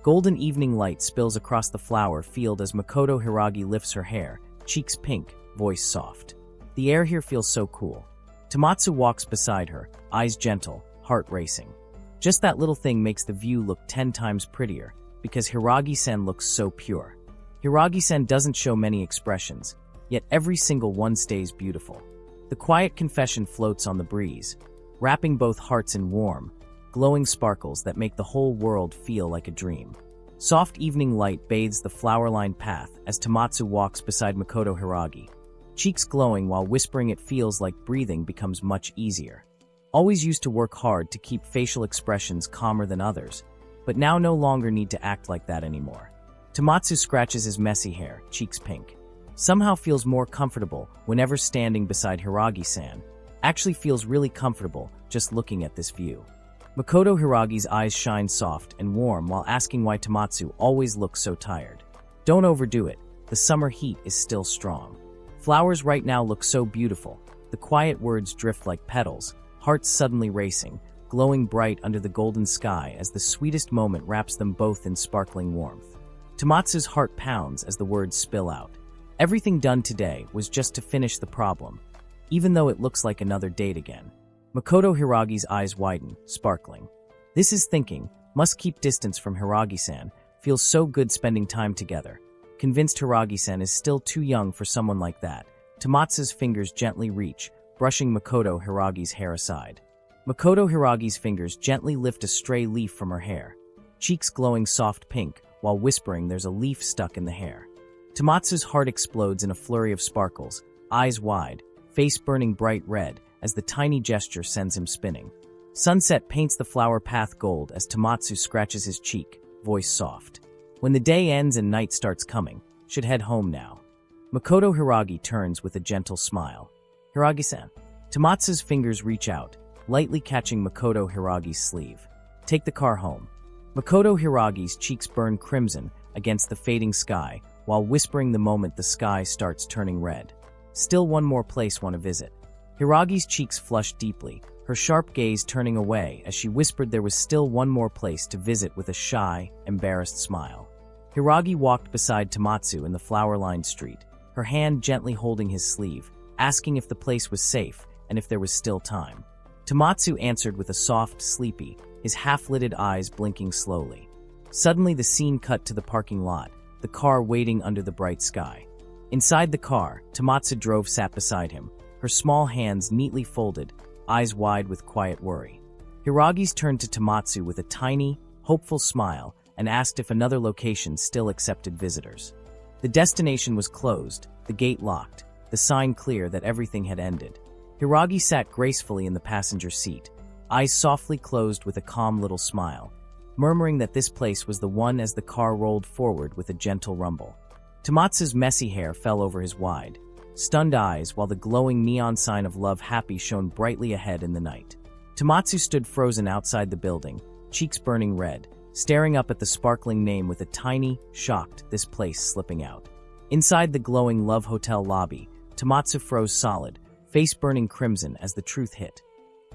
Golden evening light spills across the flower field as Makoto Hiragi lifts her hair, cheeks pink, voice soft. The air here feels so cool. Tomatsu walks beside her, eyes gentle, heart racing. Just that little thing makes the view look 10 times prettier, because Hiragi-sen looks so pure. Hiragi-sen doesn't show many expressions, yet every single one stays beautiful. The quiet confession floats on the breeze, wrapping both hearts in warm, glowing sparkles that make the whole world feel like a dream. Soft evening light bathes the flower-lined path as Tomatsu walks beside Makoto Hiragi, cheeks glowing while whispering it feels like breathing becomes much easier. Always used to work hard to keep facial expressions calmer than others, but now no longer need to act like that anymore. Tomatsu scratches his messy hair, cheeks pink. Somehow feels more comfortable whenever standing beside Hiragi-san. Actually feels really comfortable just looking at this view. Makoto Hiragi's eyes shine soft and warm while asking why Tomatsu always looks so tired. Don't overdo it, the summer heat is still strong. Flowers right now look so beautiful. The quiet words drift like petals, hearts suddenly racing, glowing bright under the golden sky as the sweetest moment wraps them both in sparkling warmth. Tomatsu's heart pounds as the words spill out. Everything done today was just to finish the problem, even though it looks like another date again. Makoto Hiragi's eyes widen, sparkling. This is thinking, must keep distance from Hiragi-san, feels so good spending time together. Convinced Hiragi-san is still too young for someone like that, Tomatsu's fingers gently reach, brushing Makoto Hiragi's hair aside. Makoto Hiragi's fingers gently lift a stray leaf from her hair, cheeks glowing soft pink, while whispering there's a leaf stuck in the hair. Tomatsu's heart explodes in a flurry of sparkles, eyes wide, face burning bright red, as the tiny gesture sends him spinning. Sunset paints the flower path gold as Tomatsu scratches his cheek, voice soft. When the day ends and night starts coming, should head home now. Makoto Hiragi turns with a gentle smile. Hiragi-san. Tomatsu's fingers reach out, lightly catching Makoto Hiragi's sleeve. Take the car home. Makoto Hiragi's cheeks burn crimson against the fading sky, while whispering the moment the sky starts turning red. Still one more place want to visit. Hiragi's cheeks flushed deeply, her sharp gaze turning away as she whispered there was still one more place to visit with a shy, embarrassed smile. Hiragi walked beside Tomatsu in the flower-lined street, her hand gently holding his sleeve, asking if the place was safe and if there was still time. Tomatsu answered with a soft, sleepy, his half-lidded eyes blinking slowly. Suddenly the scene cut to the parking lot, the car waiting under the bright sky. Inside the car, Tomatsu sat beside him, her small hands neatly folded, eyes wide with quiet worry. Hiragi's turned to Tamatsu with a tiny, hopeful smile and asked if another location still accepted visitors. The destination was closed, the gate locked, the sign clear that everything had ended. Hiragi sat gracefully in the passenger seat, eyes softly closed with a calm little smile, murmuring that this place was the one as the car rolled forward with a gentle rumble. Tamatsu's messy hair fell over his wide, stunned eyes while the glowing neon sign of love happy shone brightly ahead in the night. Tamatsu stood frozen outside the building, cheeks burning red, staring up at the sparkling name with a tiny, shocked, this place slipping out. Inside the glowing Love Hotel lobby, Tamatsu froze solid, face burning crimson as the truth hit.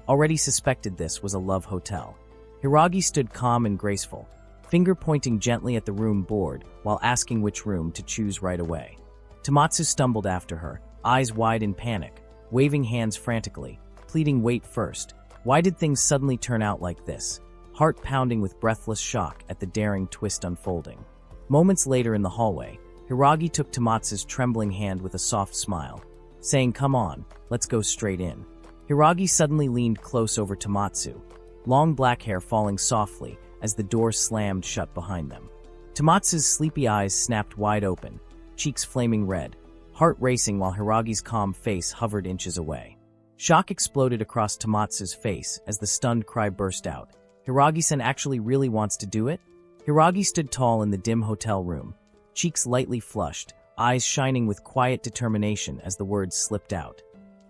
Already suspected this was a love hotel. Hiragi stood calm and graceful, finger pointing gently at the room board while asking which room to choose right away. Tamatsu stumbled after her, eyes wide in panic, waving hands frantically, pleading wait first. Why did things suddenly turn out like this? Heart pounding with breathless shock at the daring twist unfolding. Moments later in the hallway, Hiragi took Tamatsu's trembling hand with a soft smile, saying, "Come on, let's go straight in." Hiragi suddenly leaned close over Tamatsu, long black hair falling softly as the door slammed shut behind them. Tamatsu's sleepy eyes snapped wide open, cheeks flaming red, heart racing while Hiragi's calm face hovered inches away. Shock exploded across Tamatsu's face as the stunned cry burst out. "Hiragi-san actually really wants to do it?" Hiragi stood tall in the dim hotel room, cheeks lightly flushed, eyes shining with quiet determination as the words slipped out.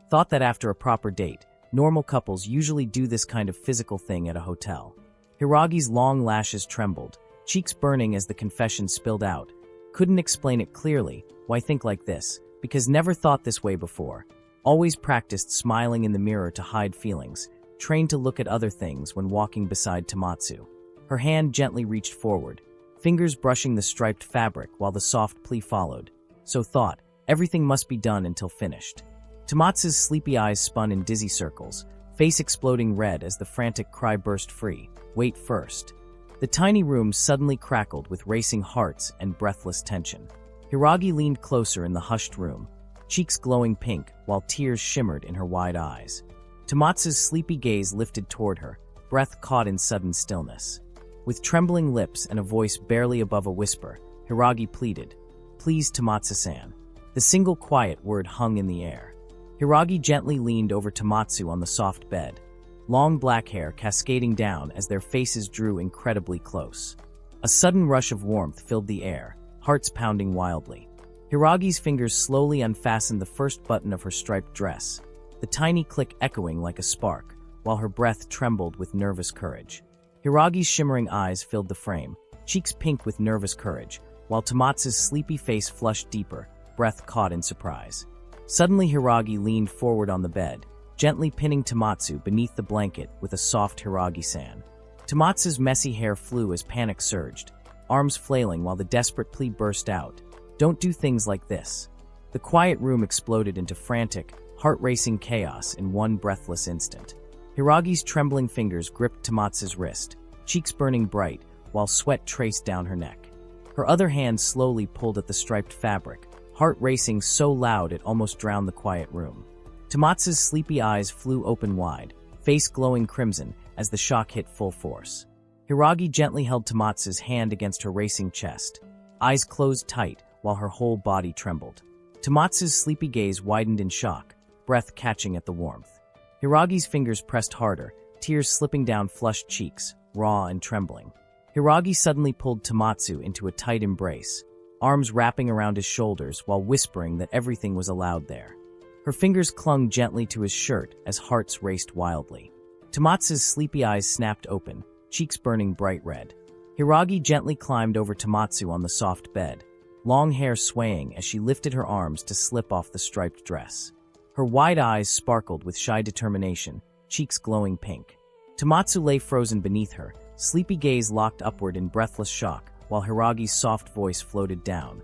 Thought that after a proper date, normal couples usually do this kind of physical thing at a hotel. Hiragi's long lashes trembled, cheeks burning as the confession spilled out. Couldn't explain it clearly, why think like this, because never thought this way before. Always practiced smiling in the mirror to hide feelings, trained to look at other things when walking beside Tamatsu. Her hand gently reached forward, fingers brushing the striped fabric while the soft plea followed. So thought, everything must be done until finished. Tamatsu's sleepy eyes spun in dizzy circles, face exploding red as the frantic cry burst free. "Wait first." The tiny room suddenly crackled with racing hearts and breathless tension. Hiragi leaned closer in the hushed room, cheeks glowing pink while tears shimmered in her wide eyes. Tamatsu's sleepy gaze lifted toward her, breath caught in sudden stillness. With trembling lips and a voice barely above a whisper, Hiragi pleaded, "Please, Tamatsu-san." The single quiet word hung in the air. Hiragi gently leaned over Tamatsu on the soft bed, long black hair cascading down as their faces drew incredibly close. A sudden rush of warmth filled the air, hearts pounding wildly. Hiragi's fingers slowly unfastened the first button of her striped dress, the tiny click echoing like a spark, while her breath trembled with nervous courage. Hiragi's shimmering eyes filled the frame, cheeks pink with nervous courage, while Tamatsu's sleepy face flushed deeper, breath caught in surprise. Suddenly Hiragi leaned forward on the bed, gently pinning Tamatsu beneath the blanket with a soft "Hiragi-san." Tamatsu's messy hair flew as panic surged, arms flailing while the desperate plea burst out, "Don't do things like this." The quiet room exploded into frantic, heart-racing chaos in one breathless instant. Hiragi's trembling fingers gripped Tamatsu's wrist, cheeks burning bright, while sweat traced down her neck. Her other hand slowly pulled at the striped fabric, heart racing so loud it almost drowned the quiet room. Tamatsu's sleepy eyes flew open wide, face glowing crimson as the shock hit full force. Hiragi gently held Tamatsu's hand against her racing chest, eyes closed tight while her whole body trembled. Tamatsu's sleepy gaze widened in shock, breath catching at the warmth. Hiragi's fingers pressed harder, tears slipping down flushed cheeks, raw and trembling. Hiragi suddenly pulled Tamatsu into a tight embrace, arms wrapping around his shoulders while whispering that everything was allowed there. Her fingers clung gently to his shirt as hearts raced wildly. Tamatsu's sleepy eyes snapped open, cheeks burning bright red. Hiragi gently climbed over Tamatsu on the soft bed, long hair swaying as she lifted her arms to slip off the striped dress. Her wide eyes sparkled with shy determination, cheeks glowing pink. Tamatsu lay frozen beneath her, sleepy gaze locked upward in breathless shock, while Hiragi's soft voice floated down.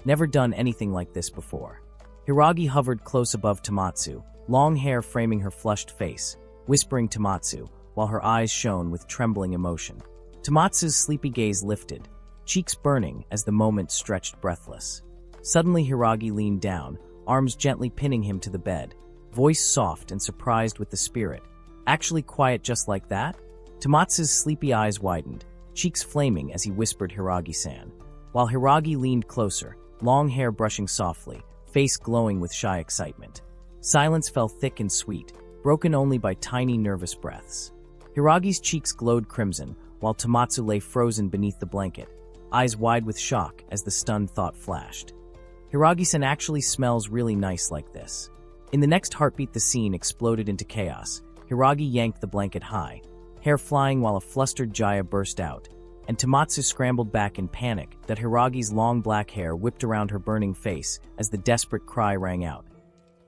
"Never done anything like this before." Hiragi hovered close above Tamatsu, long hair framing her flushed face, whispering Tamatsu, while her eyes shone with trembling emotion. Tamatsu's sleepy gaze lifted, cheeks burning as the moment stretched breathless. Suddenly Hiragi leaned down, arms gently pinning him to the bed, voice soft and surprised with the spirit. Actually quiet just like that? Tomatsu's sleepy eyes widened, cheeks flaming as he whispered Hiragi-san. While Hiragi leaned closer, long hair brushing softly, face glowing with shy excitement. Silence fell thick and sweet, broken only by tiny nervous breaths. Hiragi's cheeks glowed crimson, while Tomatsu lay frozen beneath the blanket, eyes wide with shock as the stunned thought flashed. Hiragi-san actually smells really nice like this. In the next heartbeat, the scene exploded into chaos. Hiragi yanked the blanket high, hair flying while a flustered Jaya burst out, and Tomatsu scrambled back in panic that Hiragi's long black hair whipped around her burning face as the desperate cry rang out.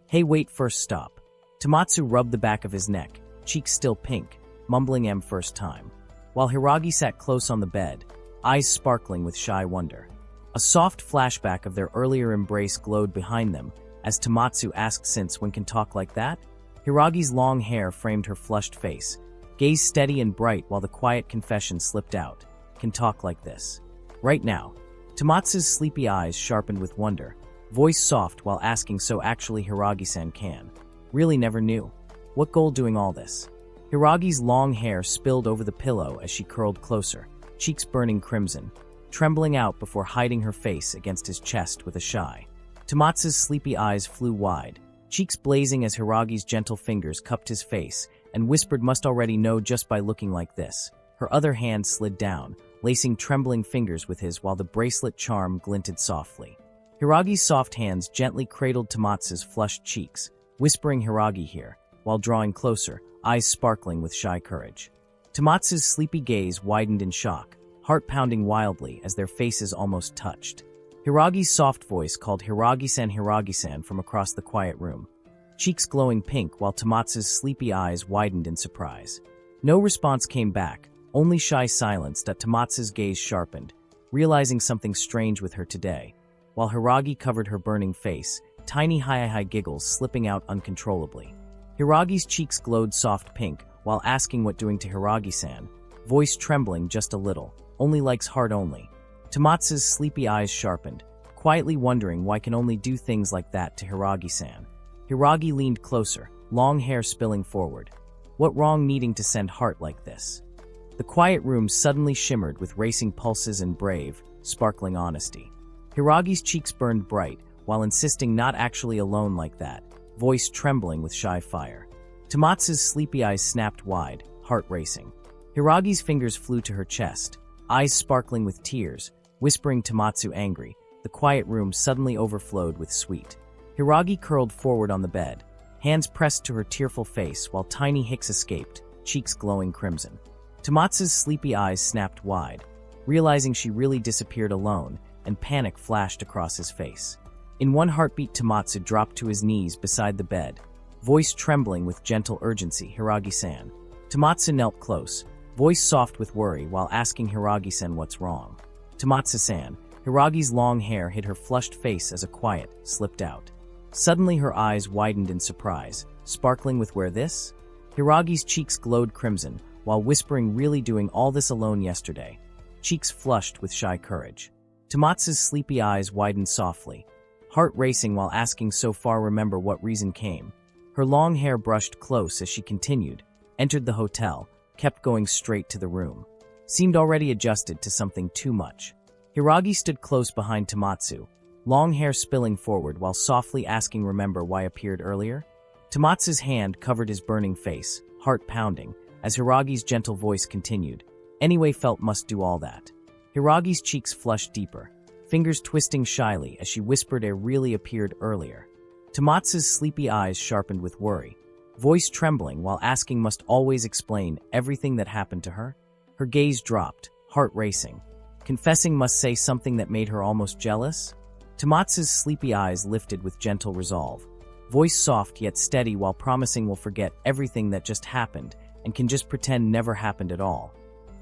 "Hey, wait, first stop." Tomatsu rubbed the back of his neck, cheeks still pink, mumbling first time, while Hiragi sat close on the bed, eyes sparkling with shy wonder. A soft flashback of their earlier embrace glowed behind them as Tomatsu asked, "Since when can talk like that?" Hiragi's long hair framed her flushed face, gaze steady and bright while the quiet confession slipped out. "Can talk like this. Right now." Tomatsu's sleepy eyes sharpened with wonder, voice soft while asking, "So actually Hiragi-san can. Really never knew. What goal doing all this?" Hiragi's long hair spilled over the pillow as she curled closer, cheeks burning crimson, trembling out before hiding her face against his chest with a shy. Tomatsu's sleepy eyes flew wide, cheeks blazing as Hiragi's gentle fingers cupped his face and whispered, "Must already know just by looking like this." Her other hand slid down, lacing trembling fingers with his while the bracelet charm glinted softly. Hiragi's soft hands gently cradled Tomatsu's flushed cheeks, whispering, "Hiragi here," while drawing closer, eyes sparkling with shy courage. Tomatsu's sleepy gaze widened in shock, heart pounding wildly as their faces almost touched. Hiragi's soft voice called, "Hiragi-san, Hiragi-san," from across the quiet room, cheeks glowing pink while Tomatsu's sleepy eyes widened in surprise. No response came back, only shy silence that Tomatsu's gaze sharpened, realizing something strange with her today. While Hiragi covered her burning face, tiny hi-hi giggles slipping out uncontrollably. Hiragi's cheeks glowed soft pink while asking what doing to Hiragi-san, voice trembling just a little, "Only likes heart only." Tomatsu's sleepy eyes sharpened, quietly wondering why can only do things like that to Hiragi-san. Hiragi leaned closer, long hair spilling forward. What wrong needing to send heart like this? The quiet room suddenly shimmered with racing pulses and brave, sparkling honesty. Hiragi's cheeks burned bright while insisting not actually alone like that, voice trembling with shy fire. Tomatsu's sleepy eyes snapped wide, heart racing. Hiragi's fingers flew to her chest, eyes sparkling with tears, whispering Tomatsu angry. The quiet room suddenly overflowed with sweet. Hiragi curled forward on the bed, hands pressed to her tearful face while tiny hicks escaped, cheeks glowing crimson. Tomatsu's sleepy eyes snapped wide, realizing she really disappeared alone, and panic flashed across his face. In one heartbeat, Tomatsu dropped to his knees beside the bed, voice trembling with gentle urgency, "Hiragi-san." Tomatsu knelt close, voice soft with worry while asking Hiragi-san what's wrong. "Tomatsu-san." Hiragi's long hair hid her flushed face as a quiet slipped out. Suddenly her eyes widened in surprise, sparkling with "Where this?" Hiragi's cheeks glowed crimson, while whispering, "Really doing all this alone yesterday?" Cheeks flushed with shy courage. Tomatsu's sleepy eyes widened softly, heart racing while asking, "So far remember what reason came?" Her long hair brushed close as she continued, entered the hotel, kept going straight to the room. Seemed already adjusted to something too much. Hiragi stood close behind Tomatsu, long hair spilling forward while softly asking, "Remember why appeared earlier?" Tomatsu's hand covered his burning face, heart pounding, as Hiragi's gentle voice continued, "Anyway felt must do all that." Hiragi's cheeks flushed deeper, fingers twisting shyly as she whispered, really appeared earlier." Tomatsu's sleepy eyes sharpened with worry, voice trembling while asking, "Must always explain everything that happened to her?" Her gaze dropped, heart racing, confessing must say something that made her almost jealous? Tomatsu's sleepy eyes lifted with gentle resolve, voice soft yet steady while promising we'll forget everything that just happened and can just pretend never happened at all.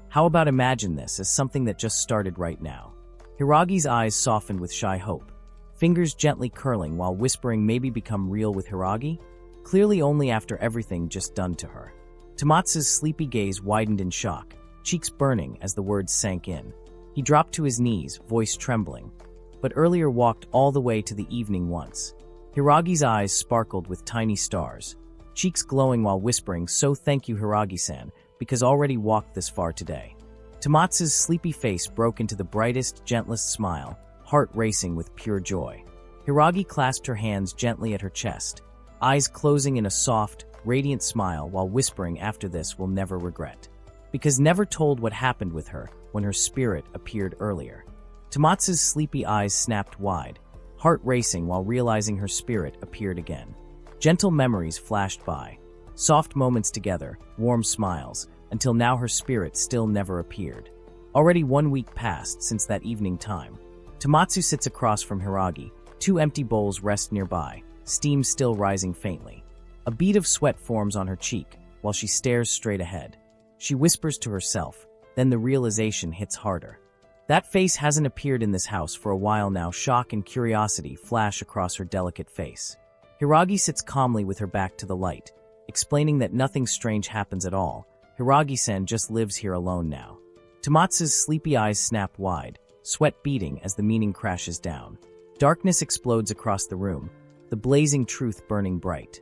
How about imagine this as something that just started right now? Hiragi's eyes softened with shy hope, fingers gently curling while whispering, "Maybe become real with Hiragi?" Clearly only after everything just done to her. Tomatsu's sleepy gaze widened in shock, cheeks burning as the words sank in. He dropped to his knees, voice trembling. "But earlier walked all the way to the evening once." Hiragi's eyes sparkled with tiny stars, cheeks glowing while whispering, "So thank you, Hiragi-san, because already walked this far today." Tomatsu's sleepy face broke into the brightest, gentlest smile, heart racing with pure joy. Hiragi clasped her hands gently at her chest, eyes closing in a soft, radiant smile while whispering, "After this, we'll never regret." Because never told what happened with her when her spirit appeared earlier. Tomatsu's sleepy eyes snapped wide, heart racing while realizing her spirit appeared again. Gentle memories flashed by, soft moments together, warm smiles, until now her spirit still never appeared. Already 1 week passed since that evening time. Tomatsu sits across from Hiragi, 2 empty bowls rest nearby, steam still rising faintly. A bead of sweat forms on her cheek while she stares straight ahead. She whispers to herself, then the realization hits harder. That face hasn't appeared in this house for a while now. Shock and curiosity flash across her delicate face. Hiragi sits calmly with her back to the light, explaining that nothing strange happens at all. Hiragi-san just lives here alone now. Tomatsu's sleepy eyes snap wide, sweat beating as the meaning crashes down. Darkness explodes across the room, the blazing truth burning bright.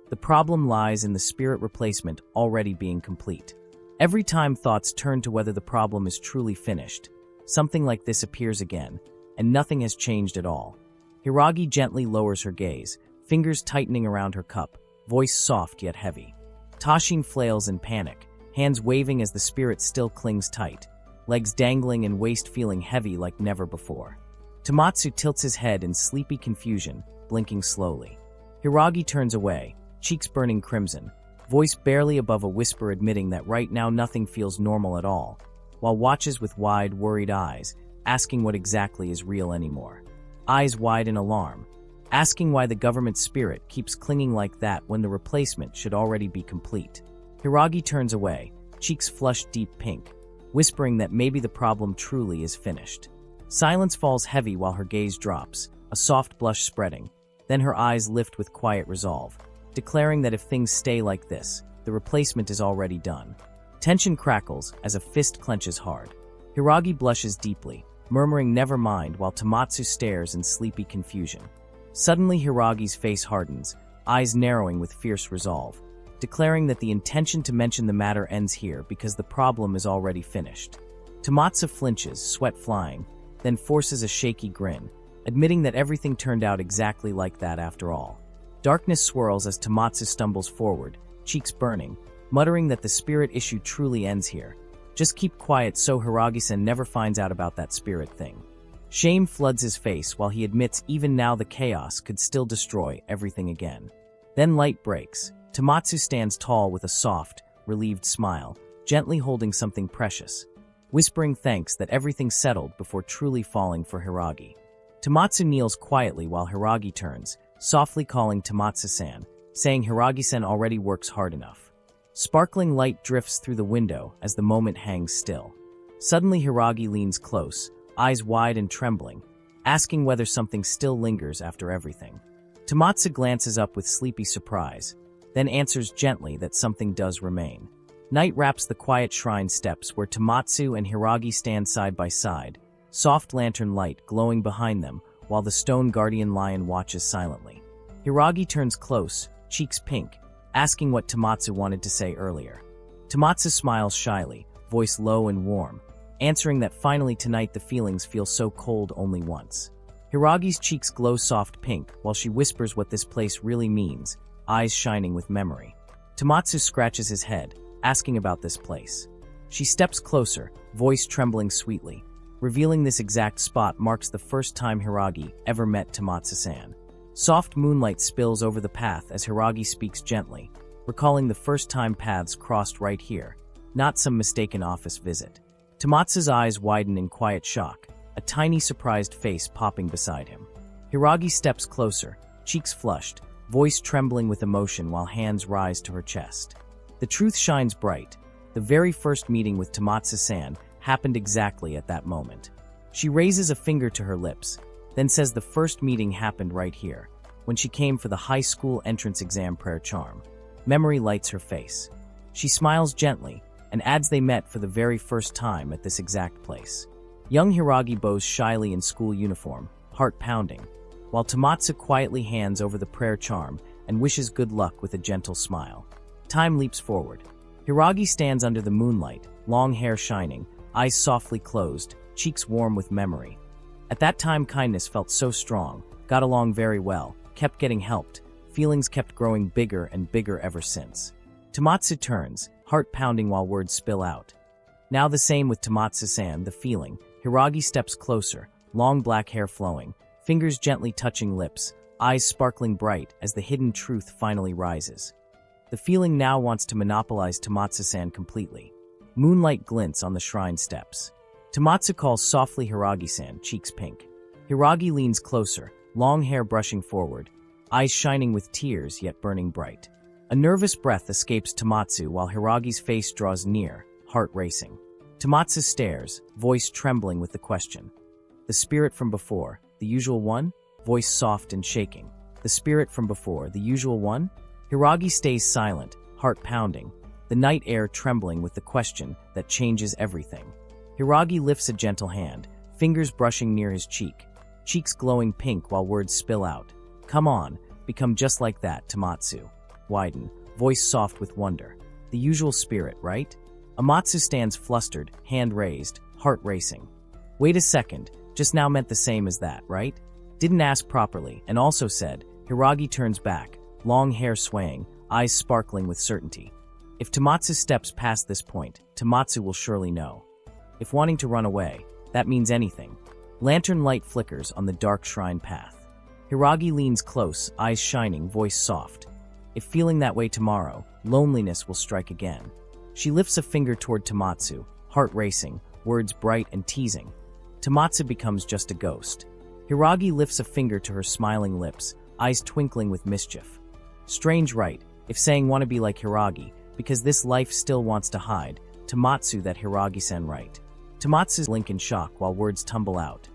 The problem lies in the spirit replacement already being complete. Every time thoughts turn to whether the problem is truly finished, something like this appears again, and nothing has changed at all. Hiragi gently lowers her gaze, fingers tightening around her cup, voice soft yet heavy. Tashin flails in panic, hands waving as the spirit still clings tight, legs dangling and waist feeling heavy like never before. Tomatsu tilts his head in sleepy confusion, blinking slowly. Hiragi turns away, cheeks burning crimson, voice barely above a whisper admitting that right now nothing feels normal at all, while watches with wide, worried eyes, asking what exactly is real anymore. Eyes wide in alarm, asking why the government spirit keeps clinging like that when the replacement should already be complete. Hiragi turns away, cheeks flushed deep pink, whispering that maybe the problem truly is finished. Silence falls heavy while her gaze drops, a soft blush spreading. Then her eyes lift with quiet resolve, declaring that if things stay like this, the replacement is already done. Tension crackles as a fist clenches hard. Hiragi blushes deeply, murmuring "never mind," while Tomatsu stares in sleepy confusion. Suddenly Hiragi's face hardens, eyes narrowing with fierce resolve, declaring that the intention to mention the matter ends here because the problem is already finished. Tomatsu flinches, sweat flying, then forces a shaky grin, admitting that everything turned out exactly like that after all. Darkness swirls as Tomatsu stumbles forward, cheeks burning, muttering that the spirit issue truly ends here. Just keep quiet so Hiragi-san never finds out about that spirit thing. Shame floods his face while he admits even now the chaos could still destroy everything again. Then light breaks. Tomatsu stands tall with a soft, relieved smile, gently holding something precious, whispering thanks that everything's settled before truly falling for Hiragi. Tomatsu kneels quietly while Hiragi turns, softly calling Tomatsu-san, saying Hiragi-san already works hard enough. Sparkling light drifts through the window as the moment hangs still. Suddenly Hiragi leans close, eyes wide and trembling, asking whether something still lingers after everything. Tomatsu glances up with sleepy surprise, then answers gently that something does remain. Night wraps the quiet shrine steps where Tomatsu and Hiragi stand side by side, soft lantern light glowing behind them while the stone guardian lion watches silently. Hiragi turns close, cheeks pink, asking what Tomatsu wanted to say earlier. Tomatsu smiles shyly, voice low and warm, answering that finally tonight the feelings feel so cold only once. Hiragi's cheeks glow soft pink while she whispers what this place really means, eyes shining with memory. Tomatsu scratches his head, asking about this place. She steps closer, voice trembling sweetly, revealing this exact spot marks the first time Hiragi ever met Tomatsu-san. Soft moonlight spills over the path as Hiragi speaks gently, recalling the first time paths crossed right here, not some mistaken office visit. Tomatsu's eyes widen in quiet shock, a tiny surprised face popping beside him. Hiragi steps closer, cheeks flushed, voice trembling with emotion while hands rise to her chest. The truth shines bright. The very first meeting with Tomatsu-san happened exactly at that moment. She raises a finger to her lips, then says the first meeting happened right here, when she came for the high school entrance exam prayer charm. Memory lights her face. She smiles gently, and adds they met for the very first time at this exact place. Young Hiragi bows shyly in school uniform, heart pounding, while Tomatsu quietly hands over the prayer charm and wishes good luck with a gentle smile. Time leaps forward. Hiragi stands under the moonlight, long hair shining, eyes softly closed, cheeks warm with memory. At that time, kindness felt so strong, got along very well, kept getting helped, feelings kept growing bigger and bigger ever since. Tomatsu turns, heart pounding while words spill out. Now the same with Tomatsu-san, the feeling. Hiragi steps closer, long black hair flowing, fingers gently touching lips, eyes sparkling bright as the hidden truth finally rises. The feeling now wants to monopolize Tomatsu-san completely. Moonlight glints on the shrine steps. Tomatsu calls softly Hiragi-san, cheeks pink. Hiragi leans closer, long hair brushing forward, eyes shining with tears yet burning bright. A nervous breath escapes Tomatsu while Hiragi's face draws near, heart racing. Tomatsu stares, voice trembling with the question. The spirit from before, the usual one? Voice soft and shaking. The spirit from before, the usual one? Hiragi stays silent, heart pounding, the night air trembling with the question that changes everything. Hiragi lifts a gentle hand, fingers brushing near his cheek, cheeks glowing pink while words spill out. Come on, become just like that, Tomatsu. Widen, voice soft with wonder. The usual spirit, right? Amatsu stands flustered, hand raised, heart racing. Wait a second, just now meant the same as that, right? Didn't ask properly, and also said. Hiragi turns back, long hair swaying, eyes sparkling with certainty. If Tomatsu steps past this point, Tomatsu will surely know. If wanting to run away, that means anything. Lantern light flickers on the dark shrine path. Hiragi leans close, eyes shining, voice soft. If feeling that way tomorrow, loneliness will strike again. She lifts a finger toward Tomatsu, heart racing, words bright and teasing. Tomatsu becomes just a ghost. Hiragi lifts a finger to her smiling lips, eyes twinkling with mischief. Strange, right? If saying wanna be like Hiragi, because this life still wants to hide, Tomatsu that Hiragi-san right. Tomatsu's blink in shock while words tumble out.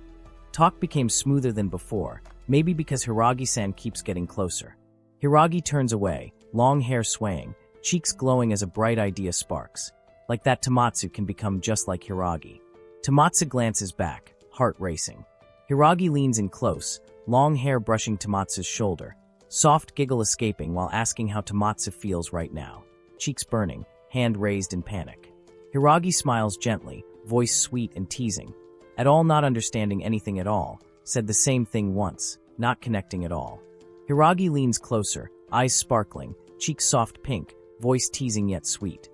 Talk became smoother than before, maybe because Hiragi-san keeps getting closer. Hiragi turns away, long hair swaying, cheeks glowing as a bright idea sparks. Like that, Tomatsu can become just like Hiragi. Tomatsu glances back, heart racing. Hiragi leans in close, long hair brushing Tomatsu's shoulder, soft giggle escaping while asking how Tomatsu feels right now. Cheeks burning, hand raised in panic. Hiragi smiles gently, voice sweet and teasing. At all not understanding anything at all, said the same thing once, not connecting at all. Hiragi leans closer, eyes sparkling, cheeks soft pink, voice teasing yet sweet.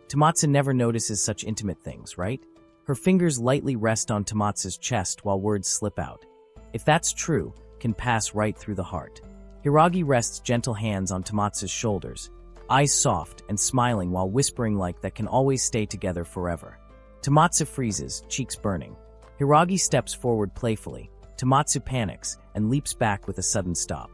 Tomatsu never notices such intimate things, right? Her fingers lightly rest on Tomatsu's chest while words slip out. If that's true, can pass right through the heart. Hiragi rests gentle hands on Tomatsu's shoulders, eyes soft and smiling while whispering like that can always stay together forever. Tomatsu freezes, cheeks burning. Hiragi steps forward playfully. Tomatsu panics and leaps back with a sudden stop.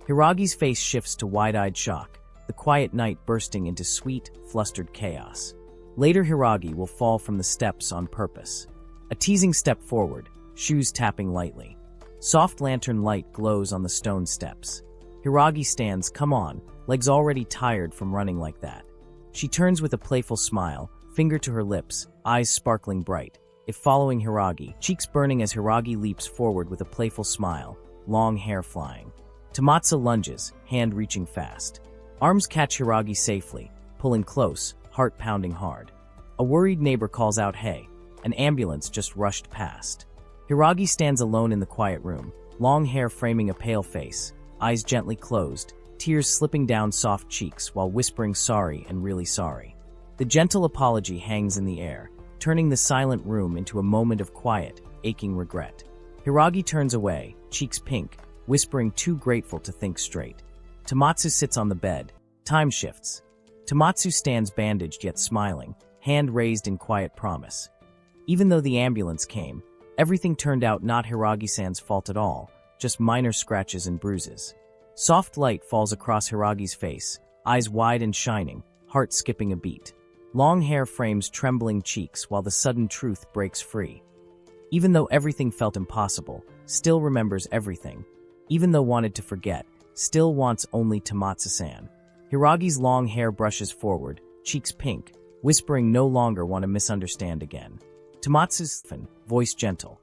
Hiragi's face shifts to wide-eyed shock, the quiet night bursting into sweet, flustered chaos. Later, Hiragi will fall from the steps on purpose. A teasing step forward, shoes tapping lightly. Soft lantern light glows on the stone steps. Hiragi stands, come on, legs already tired from running like that. She turns with a playful smile, finger to her lips, eyes sparkling bright. If following Hiragi, cheeks burning as Hiragi leaps forward with a playful smile, long hair flying. Tomatsu lunges, hand reaching fast. Arms catch Hiragi safely, pulling close, heart pounding hard. A worried neighbor calls out, hey, an ambulance just rushed past. Hiragi stands alone in the quiet room, long hair framing a pale face, eyes gently closed, tears slipping down soft cheeks while whispering sorry and really sorry. The gentle apology hangs in the air, turning the silent room into a moment of quiet, aching regret. Hiragi turns away, cheeks pink, whispering too grateful to think straight. Tomatsu sits on the bed. Time shifts. Tomatsu stands bandaged yet smiling, hand raised in quiet promise. Even though the ambulance came, everything turned out not Hiragi-san's fault at all, just minor scratches and bruises. Soft light falls across Hiragi's face, eyes wide and shining, heart skipping a beat. Long hair frames trembling cheeks while the sudden truth breaks free. Even though everything felt impossible, still remembers everything. Even though wanted to forget, still wants only Tomatsu-san. Hiragi's long hair brushes forward, cheeks pink, whispering no longer want to misunderstand again. Tomatsu's voice gentle.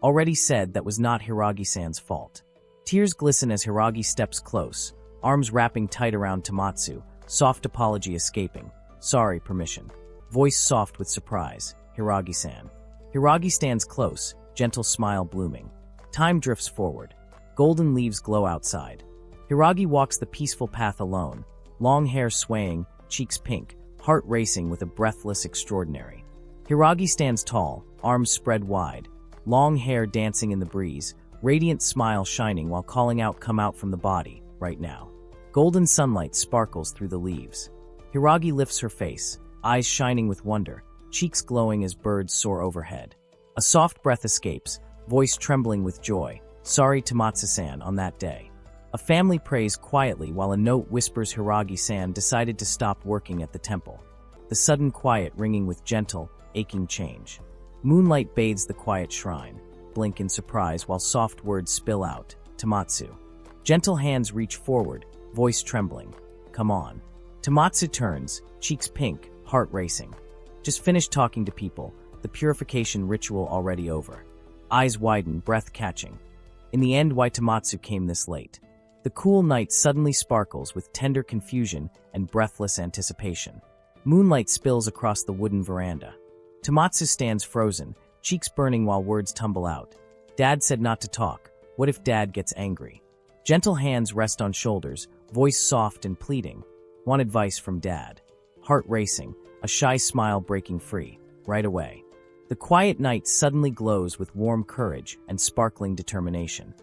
Already said that was not Hiragi-san's fault. Tears glisten as Hiragi steps close, arms wrapping tight around Tomatsu, soft apology escaping. Sorry, permission. Voice soft with surprise. Hiragi-san. Hiragi stands close, gentle smile blooming. Time drifts forward. Golden leaves glow outside. Hiragi walks the peaceful path alone, long hair swaying, cheeks pink, heart racing with a breathless extraordinary. Hiragi stands tall, arms spread wide, long hair dancing in the breeze, radiant smile shining while calling out, come out from the body, right now. Golden sunlight sparkles through the leaves. Hiragi lifts her face, eyes shining with wonder, cheeks glowing as birds soar overhead. A soft breath escapes, voice trembling with joy. Sorry, Tomatsu-san, on that day. A family prays quietly while a note whispers Hiragi-san decided to stop working at the temple. The sudden quiet ringing with gentle, aching change. Moonlight bathes the quiet shrine. Blink in surprise while soft words spill out. Tomatsu. Gentle hands reach forward, voice trembling. Come on. Tomatsu turns, cheeks pink, heart racing. Just finished talking to people, the purification ritual already over. Eyes widen, breath catching. In the end, why Tomatsu came this late. The cool night suddenly sparkles with tender confusion and breathless anticipation. Moonlight spills across the wooden veranda. Tomatsu stands frozen, cheeks burning while words tumble out. Dad said not to talk. What if Dad gets angry? Gentle hands rest on shoulders, voice soft and pleading. Want advice from Dad. Heart racing, a shy smile breaking free. Right away. The quiet night suddenly glows with warm courage and sparkling determination.